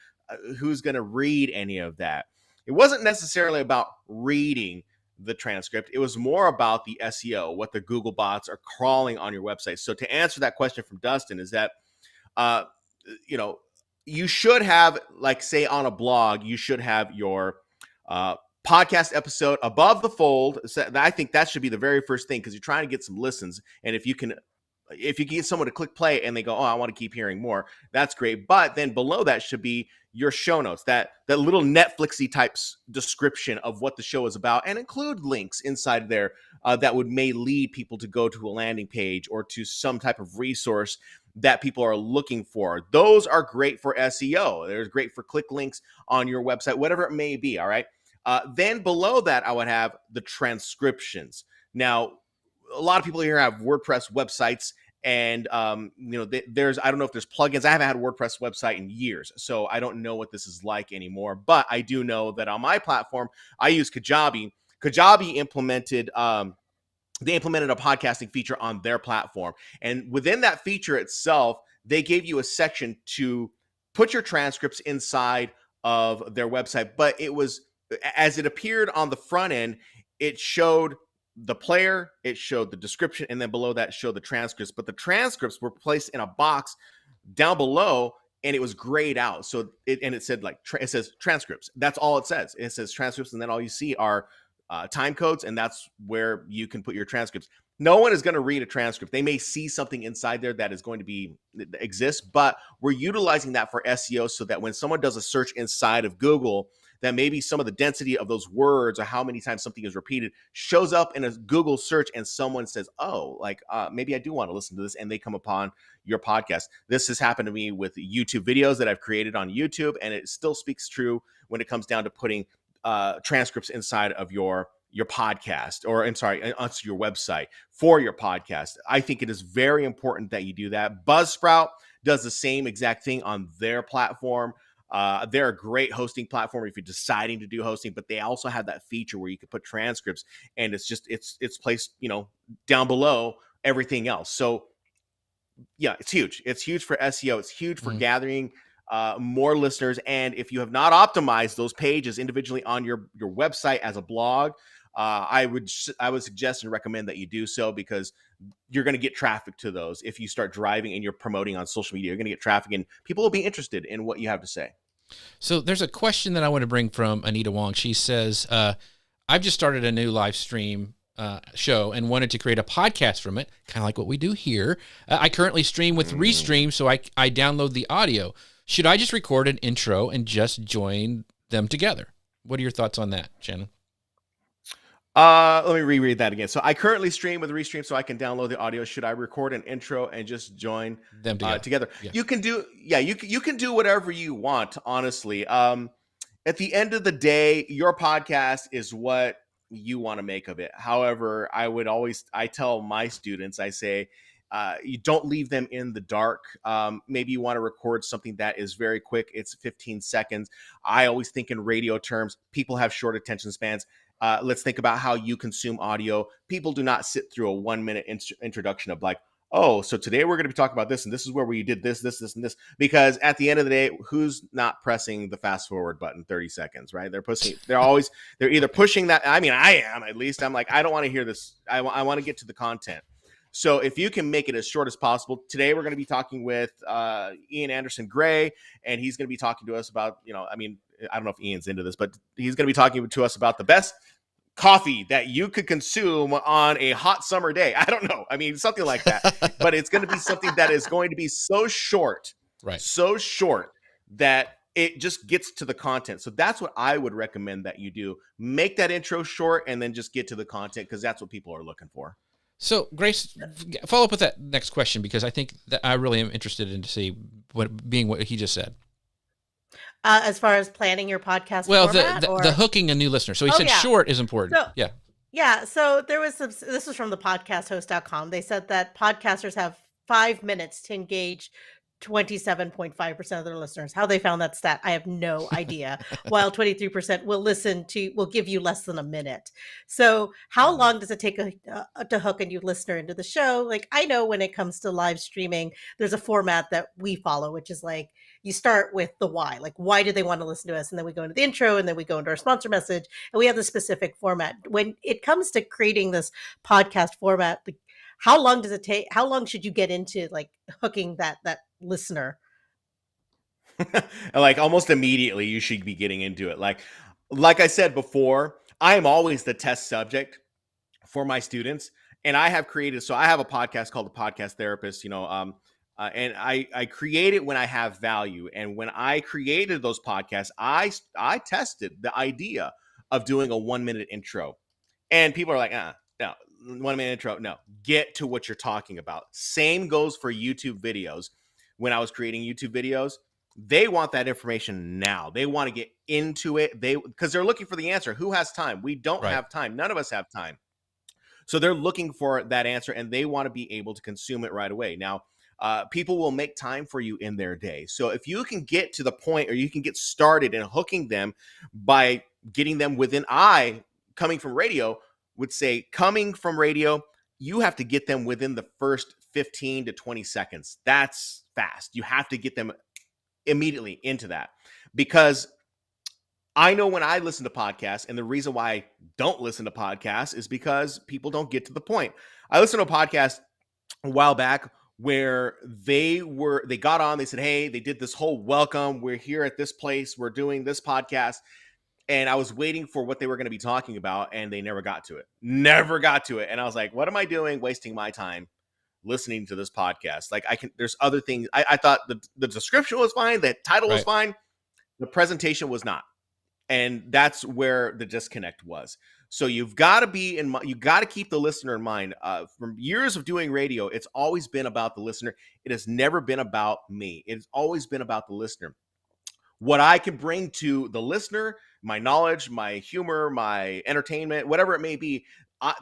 who's going to read any of that? It wasn't necessarily about reading the transcript. It was more about the SEO, what the Google bots are crawling on your website. So to answer that question from Dustin is that, you should have, like, say on a blog, you should have your podcast episode above the fold. So I think that should be the very first thing, because you're trying to get some listens. And if you can get someone to click play and they go, oh, I want to keep hearing more, that's great. But then below that should be your show notes, that little Netflixy type description of what the show is about, and include links inside there that may lead people to go to a landing page or to some type of resource that people are looking for. Those are great for SEO. They're great for click links on your website, whatever it may be. All right. Then below that, I would have the transcriptions. Now, a lot of people here have WordPress websites, and there's, I don't know if there's plugins. I haven't had a WordPress website in years, so I don't know what this is like anymore. But I do know that on my platform, I use Kajabi. Kajabi implemented they implemented a podcasting feature on their platform. And within that feature itself, they gave you a section to put your transcripts inside of their website. But it was, as it appeared on the front end, it showed the player, it showed the description, and then below that showed the transcripts. But the transcripts were placed in a box down below, and it was grayed out. So it said like, it says transcripts. That's all it says. It says transcripts, and then all you see are time codes, and that's where you can put your transcripts. No one is going to read a transcript. They may see something inside there that is going to be exist, but we're utilizing that for SEO so that when someone does a search inside of Google, that maybe some of the density of those words or how many times something is repeated shows up in a Google search, and someone says, oh, like maybe I do want to listen to this, and they come upon your podcast. This has happened to me with YouTube videos that I've created on YouTube, and it still speaks true when it comes down to putting transcripts inside of your podcast, or I'm sorry, onto your website for your podcast. I think it is very important that you do that. Buzzsprout does the same exact thing on their platform. They're a great hosting platform if you're deciding to do hosting, but they also have that feature where you can put transcripts, and it's just it's placed down below everything else. So yeah, it's huge. It's huge for SEO. It's huge for gathering more listeners. And if you have not optimized those pages individually on your website as a blog, I would suggest and recommend that you do so, because you're going to get traffic to those. If you start driving and you're promoting on social media, you're going to get traffic, and people will be interested in what you have to say. So there's a question that I want to bring from Anita Wong. She says, I've just started a new live stream show and wanted to create a podcast from it, kind of like what we do here. I currently stream with Restream, so I download the audio. Should I just record an intro and just join them together? What are your thoughts on that, Shannon? Let me reread that again. So I currently stream with Restream, so I can download the audio. Should I record an intro and just join them together? Yeah. You can do whatever you want, honestly. At the end of the day, your podcast is what you want to make of it. However, I tell my students, I say, you don't leave them in the dark. Maybe you want to record something that is very quick. It's 15 seconds. I always think in radio terms. People have short attention spans. Let's think about how you consume audio. People do not sit through a 1-minute introduction of like, oh, so today we're going to be talking about this, and this is where we did this, this, this, and this. Because at the end of the day, who's not pressing the fast forward button 30 seconds, right? They're either pushing that. I mean, I am, at least. I'm like, I don't want to hear this. I want to get to the content. So if you can make it as short as possible. Today we're going to be talking with Ian Anderson Gray, and he's going to be talking to us about, I don't know if Ian's into this, but he's going to be talking to us about the best coffee that you could consume on a hot summer day. I don't know. I mean, something like that. But it's going to be something that is going to be so short, right? So short that it just gets to the content. So that's what I would recommend that you do. Make that intro short and then just get to the content, because that's what people are looking for. So, Grace, follow up with that next question, because I think that I really am interested in to see what he just said. As far as planning your podcast format? The hooking a new listener. So he said short is important. So, yeah. So there was this was from the podcasthost.com. They said that podcasters have 5 minutes to engage 27.5% of their listeners. How they found that stat, I have no idea. While 23% will give you less than a minute. So how long does it take to hook a new listener into the show? Like, I know when it comes to live streaming, there's a format that we follow, which is like, you start with the why, like, why did they want to listen to us? And then we go into the intro, and then we go into our sponsor message, and we have the specific format. When it comes to creating this podcast format, like, how long does it take? How long should you get into like hooking that listener? Like almost immediately you should be getting into it. Like I said before, I am always the test subject for my students. And I have created, so I have a podcast called The Podcast Therapist, and I create it when I have value. And when I created those podcasts, I tested the idea of doing a 1-minute intro, and people are like, no, 1-minute intro. No, get to what you're talking about. Same goes for YouTube videos. When I was creating YouTube videos, They want that information now. They want to get into it. Because they're looking for the answer. Who has time? We don't have time. None of us have time. So they're looking for that answer, and they want to be able to consume it right away. Now, people will make time for you in their day. So if you can get to the point, or you can get started in hooking them by getting them within coming from radio, would say coming from radio, you have to get them within the first 15 to 20 seconds. That's fast. You have to get them immediately into that, because I know when I listen to podcasts, and the reason why I don't listen to podcasts is because people don't get to the point. I listened to a podcast a while back where they got on, they said, hey, they did this whole welcome. We're here at this place. We're doing this podcast. And I was waiting for what they were going to be talking about, and they never got to it. And I was like, what am I doing wasting my time listening to this podcast? Like, there's other things. I thought the description was fine. The title was fine. The presentation was not. And that's where the disconnect was. So you've got to you got to keep the listener in mind. From years of doing radio, it's always been about the listener. It has never been about me. It's always been about the listener. What I can bring to the listener, my knowledge, my humor, my entertainment, whatever it may be,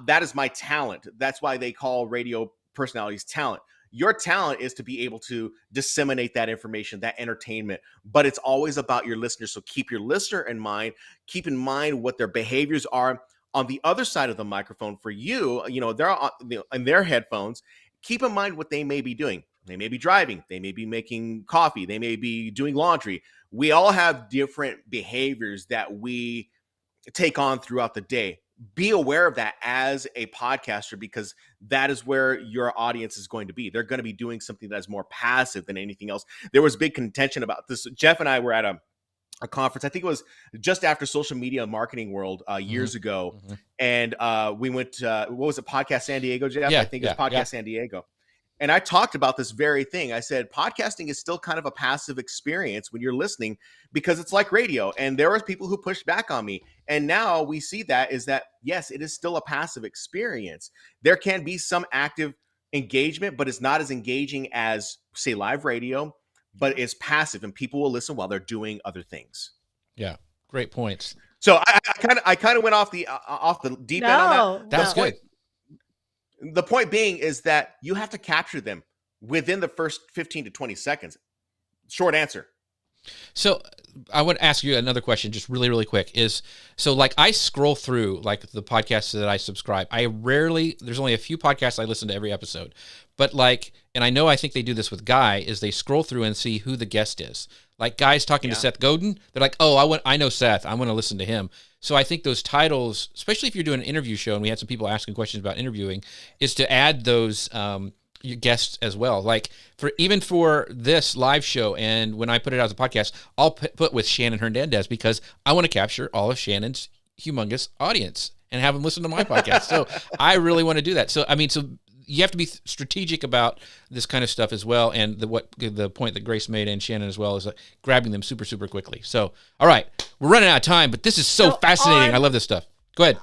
that is my talent. That's why they call radio personalities talent. Your talent is to be able to disseminate that information, that entertainment, but it's always about your listener. So keep your listener in mind. Keep in mind what their behaviors are on the other side of the microphone for you. They're in their headphones. Keep in mind what they may be doing. They may be driving. They may be making coffee. They may be doing laundry. We all have different behaviors that we take on throughout the day. Be aware of that as a podcaster, because that is where your audience is going to be. They're going to be doing something that's more passive than anything else. There was big contention about this. Jeff and I were at a conference. I think it was just after Social Media Marketing World years ago. And we went to, what was it, Podcast San Diego, Jeff? I think it was Podcast San Diego. And I talked about this very thing. I said, podcasting is still kind of a passive experience when you're listening, because it's like radio. And there was people who pushed back on me. And now we see that yes, it is still a passive experience. There can be some active engagement, but it's not as engaging as, say, live radio, but it's passive, and people will listen while they're doing other things. Yeah. Great points. So I kind of went off the deep end on that. That was good. The point being is that you have to capture them within the first 15 to 20 seconds. Short answer. So I would ask you another question, just really, really quick, like I scroll through like the podcasts that I subscribe. There's only a few podcasts I listen to every episode, but and I think they do this with Guy, is they scroll through and see who the guest is. Like Guy's talking to Seth Godin. They're like, oh, I know Seth. I want to listen to him. So I think those titles, especially if you're doing an interview show, and we had some people asking questions about interviewing, is to add those your guests as well. Like for this live show, and when I put it out as a podcast, I'll put with Shannon Hernandez, because I want to capture all of Shannon's humongous audience and have them listen to my podcast. So I really want to do that. So you have to be strategic about this kind of stuff as well. And the point that Grace made, and Shannon as well, is grabbing them super, super quickly. So, all right, we're running out of time, but this is so fascinating. I love this stuff. Go ahead.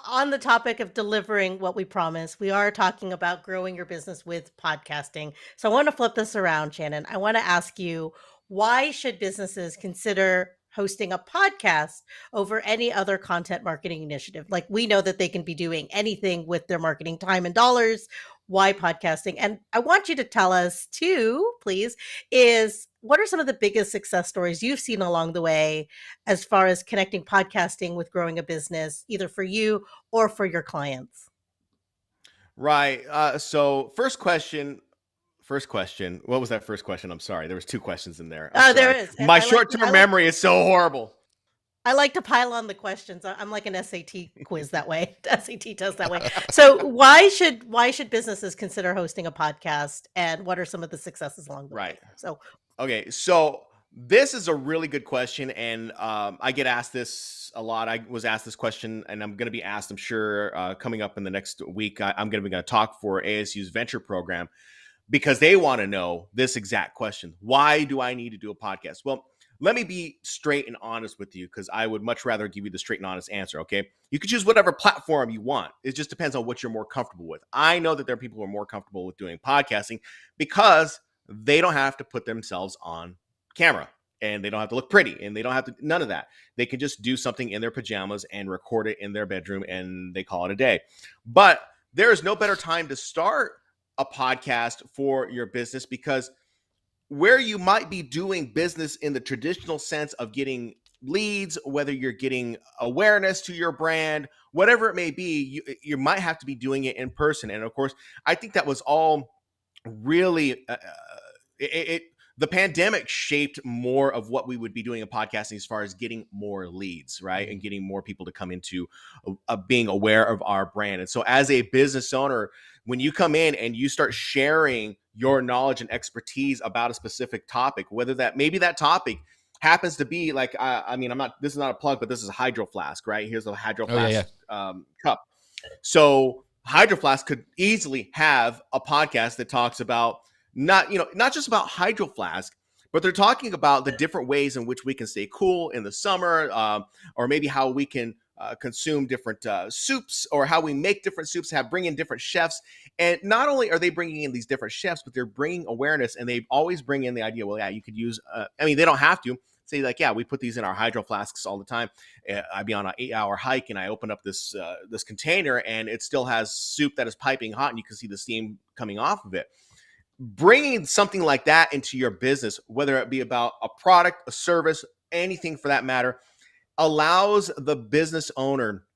On the topic of delivering what we promise, we are talking about growing your business with podcasting. So I want to flip this around, Shannon. I want to ask you, why should businesses consider hosting a podcast over any other content marketing initiative? Like, we know that they can be doing anything with their marketing time and dollars. Why podcasting? And I want you to tell us too, please, what are some of the biggest success stories you've seen along the way as far as connecting podcasting with growing a business, either for you or for your clients? Right. So first question. What was that first question? I'm sorry. There was two questions in there. There is. My short-term memory is so horrible. I like to pile on the questions. I'm like an SAT quiz that way. SAT test that way. So why should businesses consider hosting a podcast, and what are some of the successes along the way? So this is a really good question, and I get asked this a lot. I was asked this question, and I'm going to be asked, I'm sure, coming up in the next week. I'm going to talk for ASU's venture program, because they want to know this exact question. Why do I need to do a podcast? Well, let me be straight and honest with you, because I would much rather give you the straight and honest answer, okay? You can choose whatever platform you want. It just depends on what you're more comfortable with. I know that there are people who are more comfortable with doing podcasting because they don't have to put themselves on camera. and they don't have to look pretty, and they don't have to, none of that. They can just do something in their pajamas and record it in their bedroom, and they call it a day. But there is no better time to start a podcast for your business, because where you might be doing business in the traditional sense of getting leads, whether you're getting awareness to your brand, whatever it may be, you might have to be doing it in person. And of course, I think that was all really the pandemic shaped more of what we would be doing in podcasting as far as getting more leads, right? And getting more people to come into being aware of our brand. And so as a business owner, when you come in and you start sharing your knowledge and expertise about a specific topic, whether that maybe that topic happens to be like, I mean, this is not a plug, but this is a Hydro Flask, right? Here's a Hydro Flask cup. So Hydro Flask could easily have a podcast that talks about not just about Hydro Flask, but they're talking about the different ways in which we can stay cool in the summer, or maybe how we can consume different soups, or how we make different soups, bring in different chefs. And not only are they bringing in these different chefs, but they're bringing awareness, and they always bring in the idea, well, yeah, you could use, I mean, they don't have to say like, yeah, we put these in our Hydro Flasks all the time. I'd be on an 8-hour hike and I open up this container, and it still has soup that is piping hot, and you can see the steam coming off of it. Bringing something like that into your business, whether it be about a product, a service, anything for that matter, allows the business owner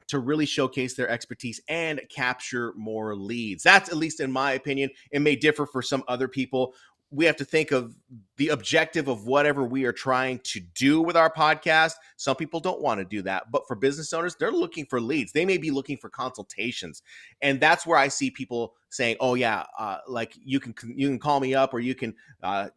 to really showcase their expertise and capture more leads. That's, at least in my opinion. It may differ for some other people. We have to think of the objective of whatever we are trying to do with our podcast. Some people don't want to do that, but for business owners, they're looking for leads. They may be looking for consultations. And that's where I see people saying, oh yeah, like you can call me up, or you can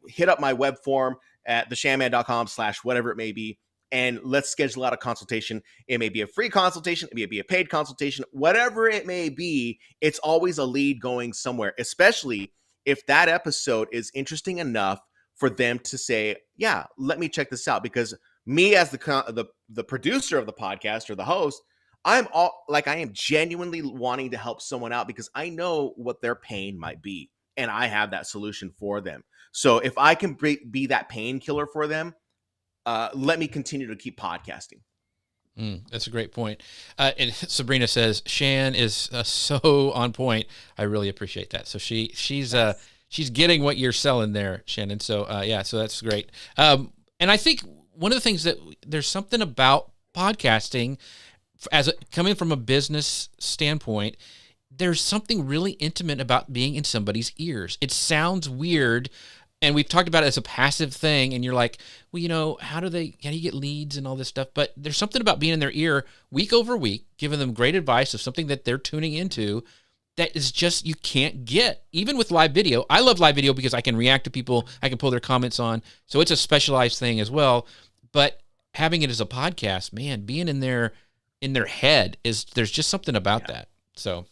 hit up my web form at theshanman.com/whatever it may be. And let's schedule out a consultation. It may be a free consultation, it may be a paid consultation, whatever it may be. It's always a lead going somewhere, especially if that episode is interesting enough for them to say, yeah, let me check this out. Because me, as the producer of the podcast, or the host, I am genuinely wanting to help someone out, because I know what their pain might be, and I have that solution for them. So if I can be that painkiller for them, let me continue to keep podcasting. That's a great point. And Sabrina says, Shan is so on point. I really appreciate that. So she's getting what you're selling there, Shannon. So so that's great. And I think one of the things that there's something about podcasting coming from a business standpoint, there's something really intimate about being in somebody's ears. It sounds weird. And we've talked about it as a passive thing, and you're like, well, how do you get leads and all this stuff? But there's something about being in their ear week over week, giving them great advice of something that they're tuning into that is just, you can't get, even with live video. I love live video because I can react to people, I can pull their comments on. So it's a specialized thing as well. But having it as a podcast, man, being in their head there's just something about that. So.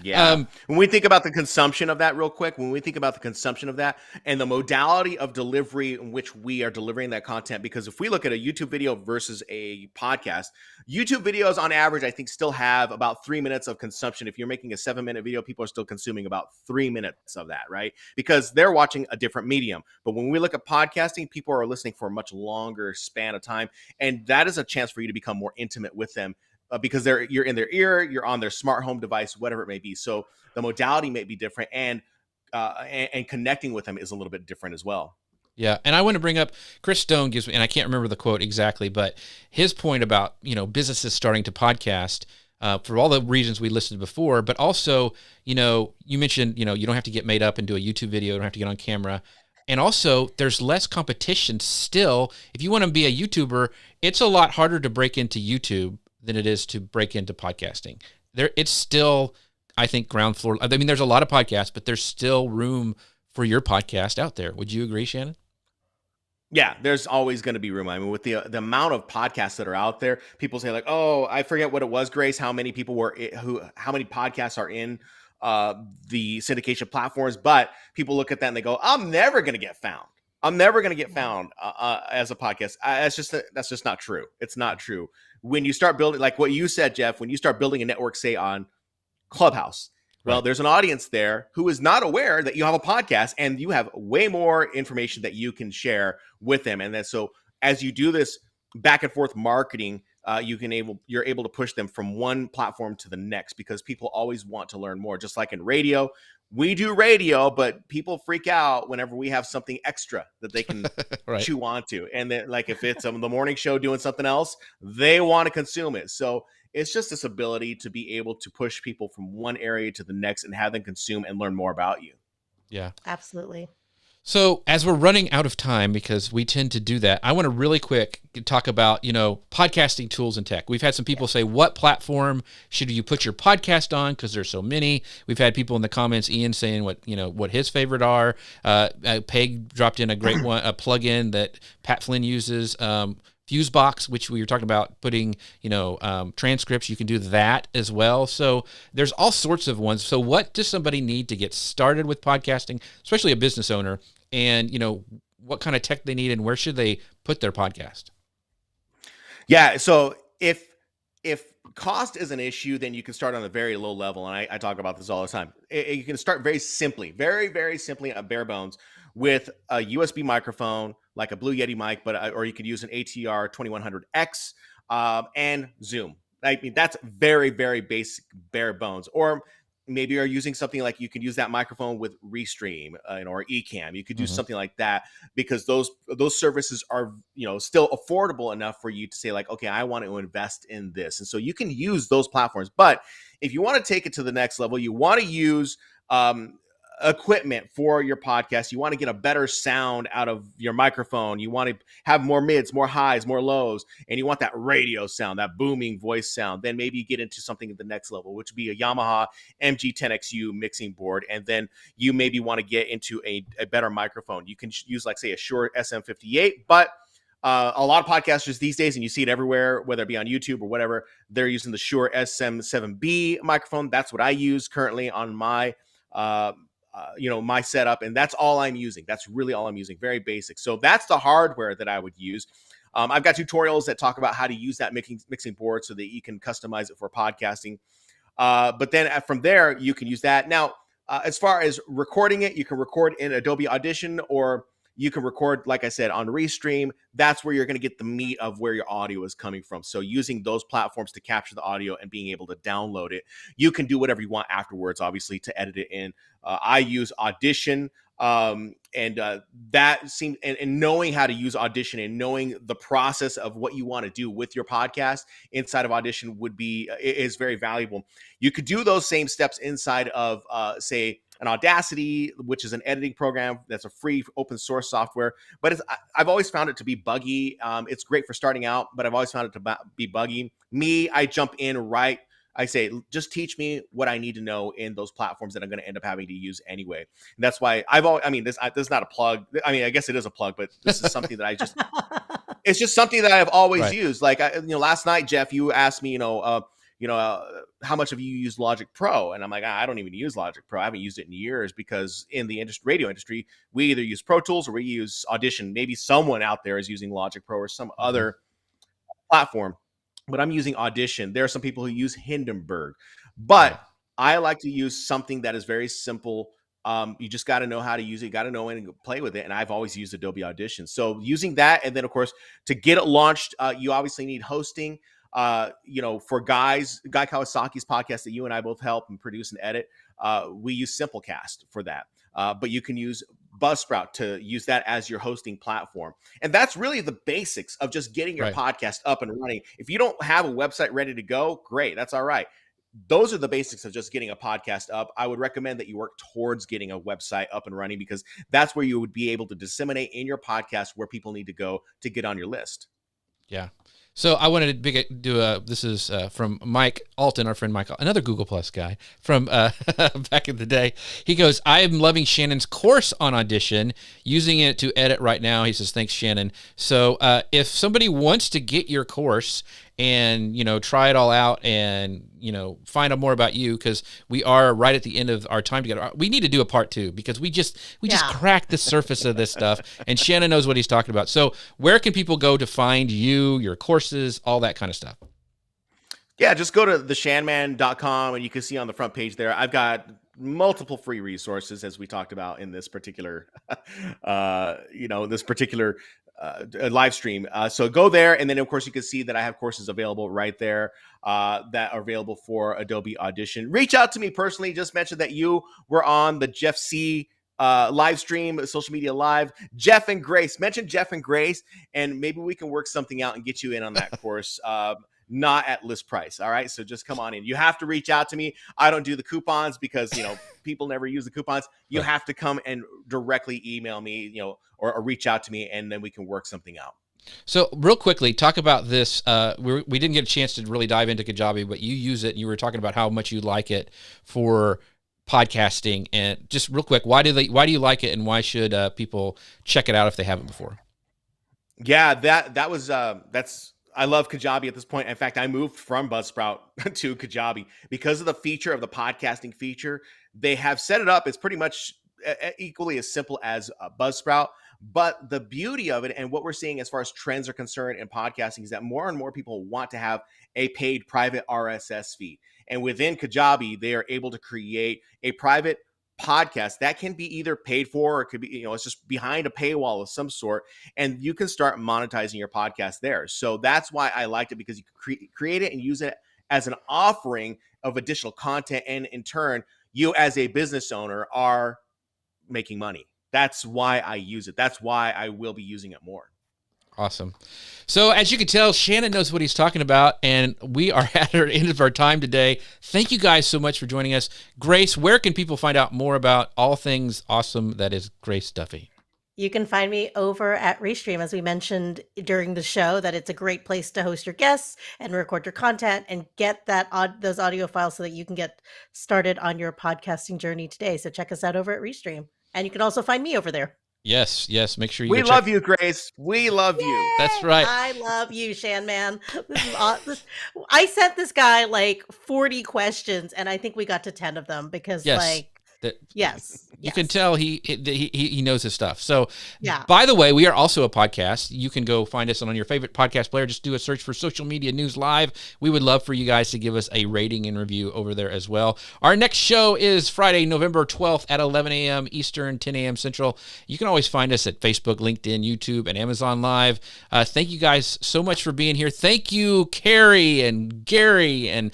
Yeah. When we think about the consumption of that real quick, when we think about the consumption of that and the modality of delivery in which we are delivering that content, because if we look at a YouTube video versus a podcast, YouTube videos on average, I think still have about 3 minutes of consumption. If you're making a 7-minute video, people are still consuming about 3 minutes of that, right? Because they're watching a different medium. But when we look at podcasting, people are listening for a much longer span of time. And that is a chance for you to become more intimate with them. Because you're in their ear, you're on their smart home device, whatever it may be. So the modality may be different, and connecting with them is a little bit different as well. Yeah, and I want to bring up Chris Stone gives me, and I can't remember the quote exactly, but his point about businesses starting to podcast for all the reasons we listed before, but also you mentioned you don't have to get made up and do a YouTube video, you don't have to get on camera. And also, there's less competition still. If you want to be a YouTuber, it's a lot harder to break into YouTube than it is to break into podcasting. It's still, I think, ground floor. I mean, there's a lot of podcasts, but there's still room for your podcast out there. Would you agree, Shannon? Yeah, there's always going to be room. I mean, with the amount of podcasts that are out there, people say like, "Oh, I forget what it was, Grace. How many podcasts are in the syndication platforms?" But people look at that and they go, "I'm never going to get found. I'm never going to get found as a podcast." That's just not true. It's not true. When you start building, like what you said, Jeff, when you start building a network, say on Clubhouse, Well, Right. there's an audience there who is not aware that you have a podcast, and you have way more information that you can share with them. And then so as you do this back and forth marketing, you're able to push them from one platform to the next, because people always want to learn more. Just like in radio, we do radio, but people freak out whenever we have something extra that they can Right. chew onto. And then, like, if it's the morning show doing something else, they want to consume it. So it's just this ability to be able to push people from one area to the next and have them consume and learn more about you. Yeah. Absolutely. So as we're running out of time, because we tend to do that, I want to really quick talk about, podcasting tools and tech. We've had some people say, what platform should you put your podcast on? Because there's so many. We've had people in the comments, Ian, saying what his favorite are. Peg dropped in a great one, a plugin that Pat Flynn uses. Fusebox, which we were talking about putting, transcripts. You can do that as well. So there's all sorts of ones. So what does somebody need to get started with podcasting, especially a business owner, and, what kind of tech they need, and where should they put their podcast? Yeah. So if cost is an issue, then you can start on a very low level. And I talk about this all the time. You can start very simply, very, very simply at bare bones with a USB microphone, like a Blue Yeti mic, or you could use an ATR 2100X and Zoom. I mean, that's very, very basic, bare bones. Or maybe you're using something like, you can use that microphone with Restream or Ecamm. You could do something like that, because those services are still affordable enough for you to say, like, okay, I want to invest in this. And so you can use those platforms. But if you want to take it to the next level, you want to use equipment for your podcast. You want to get a better sound out of your microphone. You want to have more mids, more highs, more lows, and you want that radio sound, that booming voice sound. Then maybe you get into something at the next level, which would be a Yamaha MG10XU mixing board. And then you maybe want to get into a better microphone. You can use, like, say, a Shure SM58, but a lot of podcasters these days, and you see it everywhere, whether it be on YouTube or whatever, they're using the Shure SM7B microphone. That's what I use currently on my my setup, and that's all I'm using. That's really all I'm using. Very basic. So that's the hardware that I would use. I've got tutorials that talk about how to use that mixing board so that you can customize it for podcasting. But then from there, you can use that. Now, as far as recording it, you can record in Adobe Audition, or you can record, like I said, on Restream. That's where you're going to get the meat of where your audio is coming from. So using those platforms to capture the audio and being able to download it, you can do whatever you want afterwards, obviously, to edit it in. I use Audition, that seemed, and knowing how to use Audition and knowing the process of what you want to do with your podcast inside of Audition is very valuable. You could do those same steps inside of, say, an Audacity, which is an editing program that's a free open source software, but I've always found it to be buggy. It's great for starting out, but I've always found it to be buggy. I jump in right. I say, just teach me what I need to know in those platforms that I'm going to end up having to use anyway. And that's why this is not a plug. I mean, I guess it is a plug, but this is something that it's just something that I've always used. Like, last night, Jeff, you asked me, how much have you used Logic Pro? And I'm like, I don't even use Logic Pro. I haven't used it in years, because in the radio industry, we either use Pro Tools or we use Audition. Maybe someone out there is using Logic Pro or some other platform, but I'm using Audition. There are some people who use Hindenburg, but I like to use something that is very simple. You just got to know how to use it. You got to know when to play with it. And I've always used Adobe Audition. So using that, and then of course, to get it launched, you obviously need hosting. For Guy Kawasaki's podcast that you and I both help and produce and edit, we use Simplecast for that. But you can use Buzzsprout to use that as your hosting platform. And that's really the basics of just getting your podcast up and running. If you don't have a website ready to go, great. That's all right. Those are the basics of just getting a podcast up. I would recommend that you work towards getting a website up and running, because that's where you would be able to disseminate in your podcast where people need to go to get on your list. Yeah. So I wanted to do this is from Mike Alton, our friend Mike, another Google Plus guy from back in the day. He goes, I am loving Shannon's course on Audition, using it to edit right now. He says, thanks, Shannon. So if somebody wants to get your course and, try it all out and, find out more about you, because we are right at the end of our time together. We need to do a part 2, because we just cracked the surface of this stuff, and Shannon knows what he's talking about. So where can people go to find you, your courses, all that kind of stuff? Yeah, just go to theshanman.com and you can see on the front page there, I've got multiple free resources as we talked about in this particular, live stream. So go there. And then of course you can see that I have courses available right there that are available for Adobe Audition. Reach out to me personally. Just mention that you were on the Jeff Sieh live stream, social media live. Jeff and Grace, mention Jeff and Grace, and maybe we can work something out and get you in on that course. Not at list price. All right. So just come on in. You have to reach out to me. I don't do the coupons because, people never use the coupons. You have to come and directly email me, or reach out to me, and then we can work something out. So real quickly, talk about this. We didn't get a chance to really dive into Kajabi, but you use it and you were talking about how much you like it for podcasting. And just real quick, why do you like it, and why should people check it out if they haven't before? Yeah, that's I love Kajabi at this point. In fact, I moved from Buzzsprout to Kajabi because of the feature of the podcasting feature. They have set it up. It's pretty much equally as simple as Buzzsprout. But the beauty of it, and what we're seeing as far as trends are concerned in podcasting, is that more and more people want to have a paid private RSS feed. And within Kajabi, they are able to create a private podcast that can be either paid for, or it could be, it's just behind a paywall of some sort, and you can start monetizing your podcast there. So that's why I liked it, because you can create it and use it as an offering of additional content, and in turn, you as a business owner are making money. That's why I use it. That's why I will be using it more. Awesome. So as you can tell, Shannon knows what he's talking about, and we are at the end of our time today. Thank you guys so much for joining us. Grace, where can people find out more about all things awesome that is Grace Duffy? You can find me over at Restream, as we mentioned during the show, that it's a great place to host your guests and record your content and get those audio files so that you can get started on your podcasting journey today. So check us out over at Restream. And you can also find me over there. Yes. Make sure you. We love you, Grace. We love you. That's right. I love you, Shan man. This is awesome. I sent this guy like 40 questions, and I think we got to 10 of them because, you can tell he knows his stuff. So, yeah. By the way, we are also a podcast. You can go find us on your favorite podcast player. Just do a search for Social Media News Live. We would love for you guys to give us a rating and review over there as well. Our next show is Friday, November 12th at 11 a.m. Eastern, 10 a.m. Central. You can always find us at Facebook, LinkedIn, YouTube, and Amazon Live. Thank you guys so much for being here. Thank you, Carrie and Gary and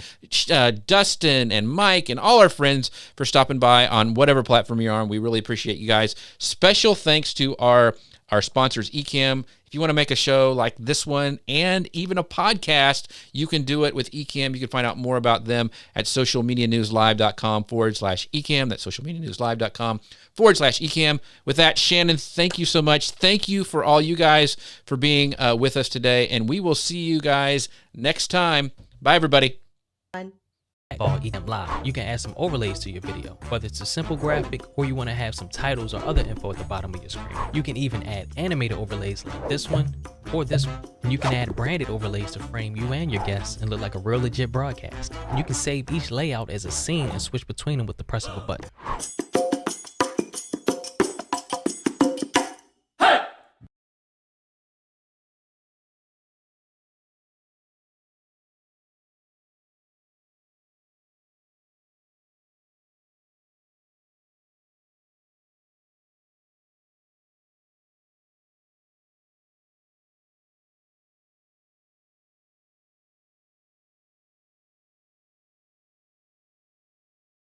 Dustin and Mike and all our friends for stopping by on whatever platform you're on. We really appreciate you guys. Special thanks to our sponsors, Ecamm. If you want to make a show like this one and even a podcast, you can do it with Ecamm. You can find out more about them at socialmedianewslive.com/Ecamm. That's socialmedianewslive.com/Ecamm. With that, Shannon, thank you so much. Thank you for all you guys for being with us today, and we will see you guys next time. Bye, everybody. Ecamm Live. You can add some overlays to your video, whether it's a simple graphic or you want to have some titles or other info at the bottom of your screen. You can even add animated overlays like this one or this one. And you can add branded overlays to frame you and your guests and look like a real legit broadcast. And you can save each layout as a scene and switch between them with the press of a button.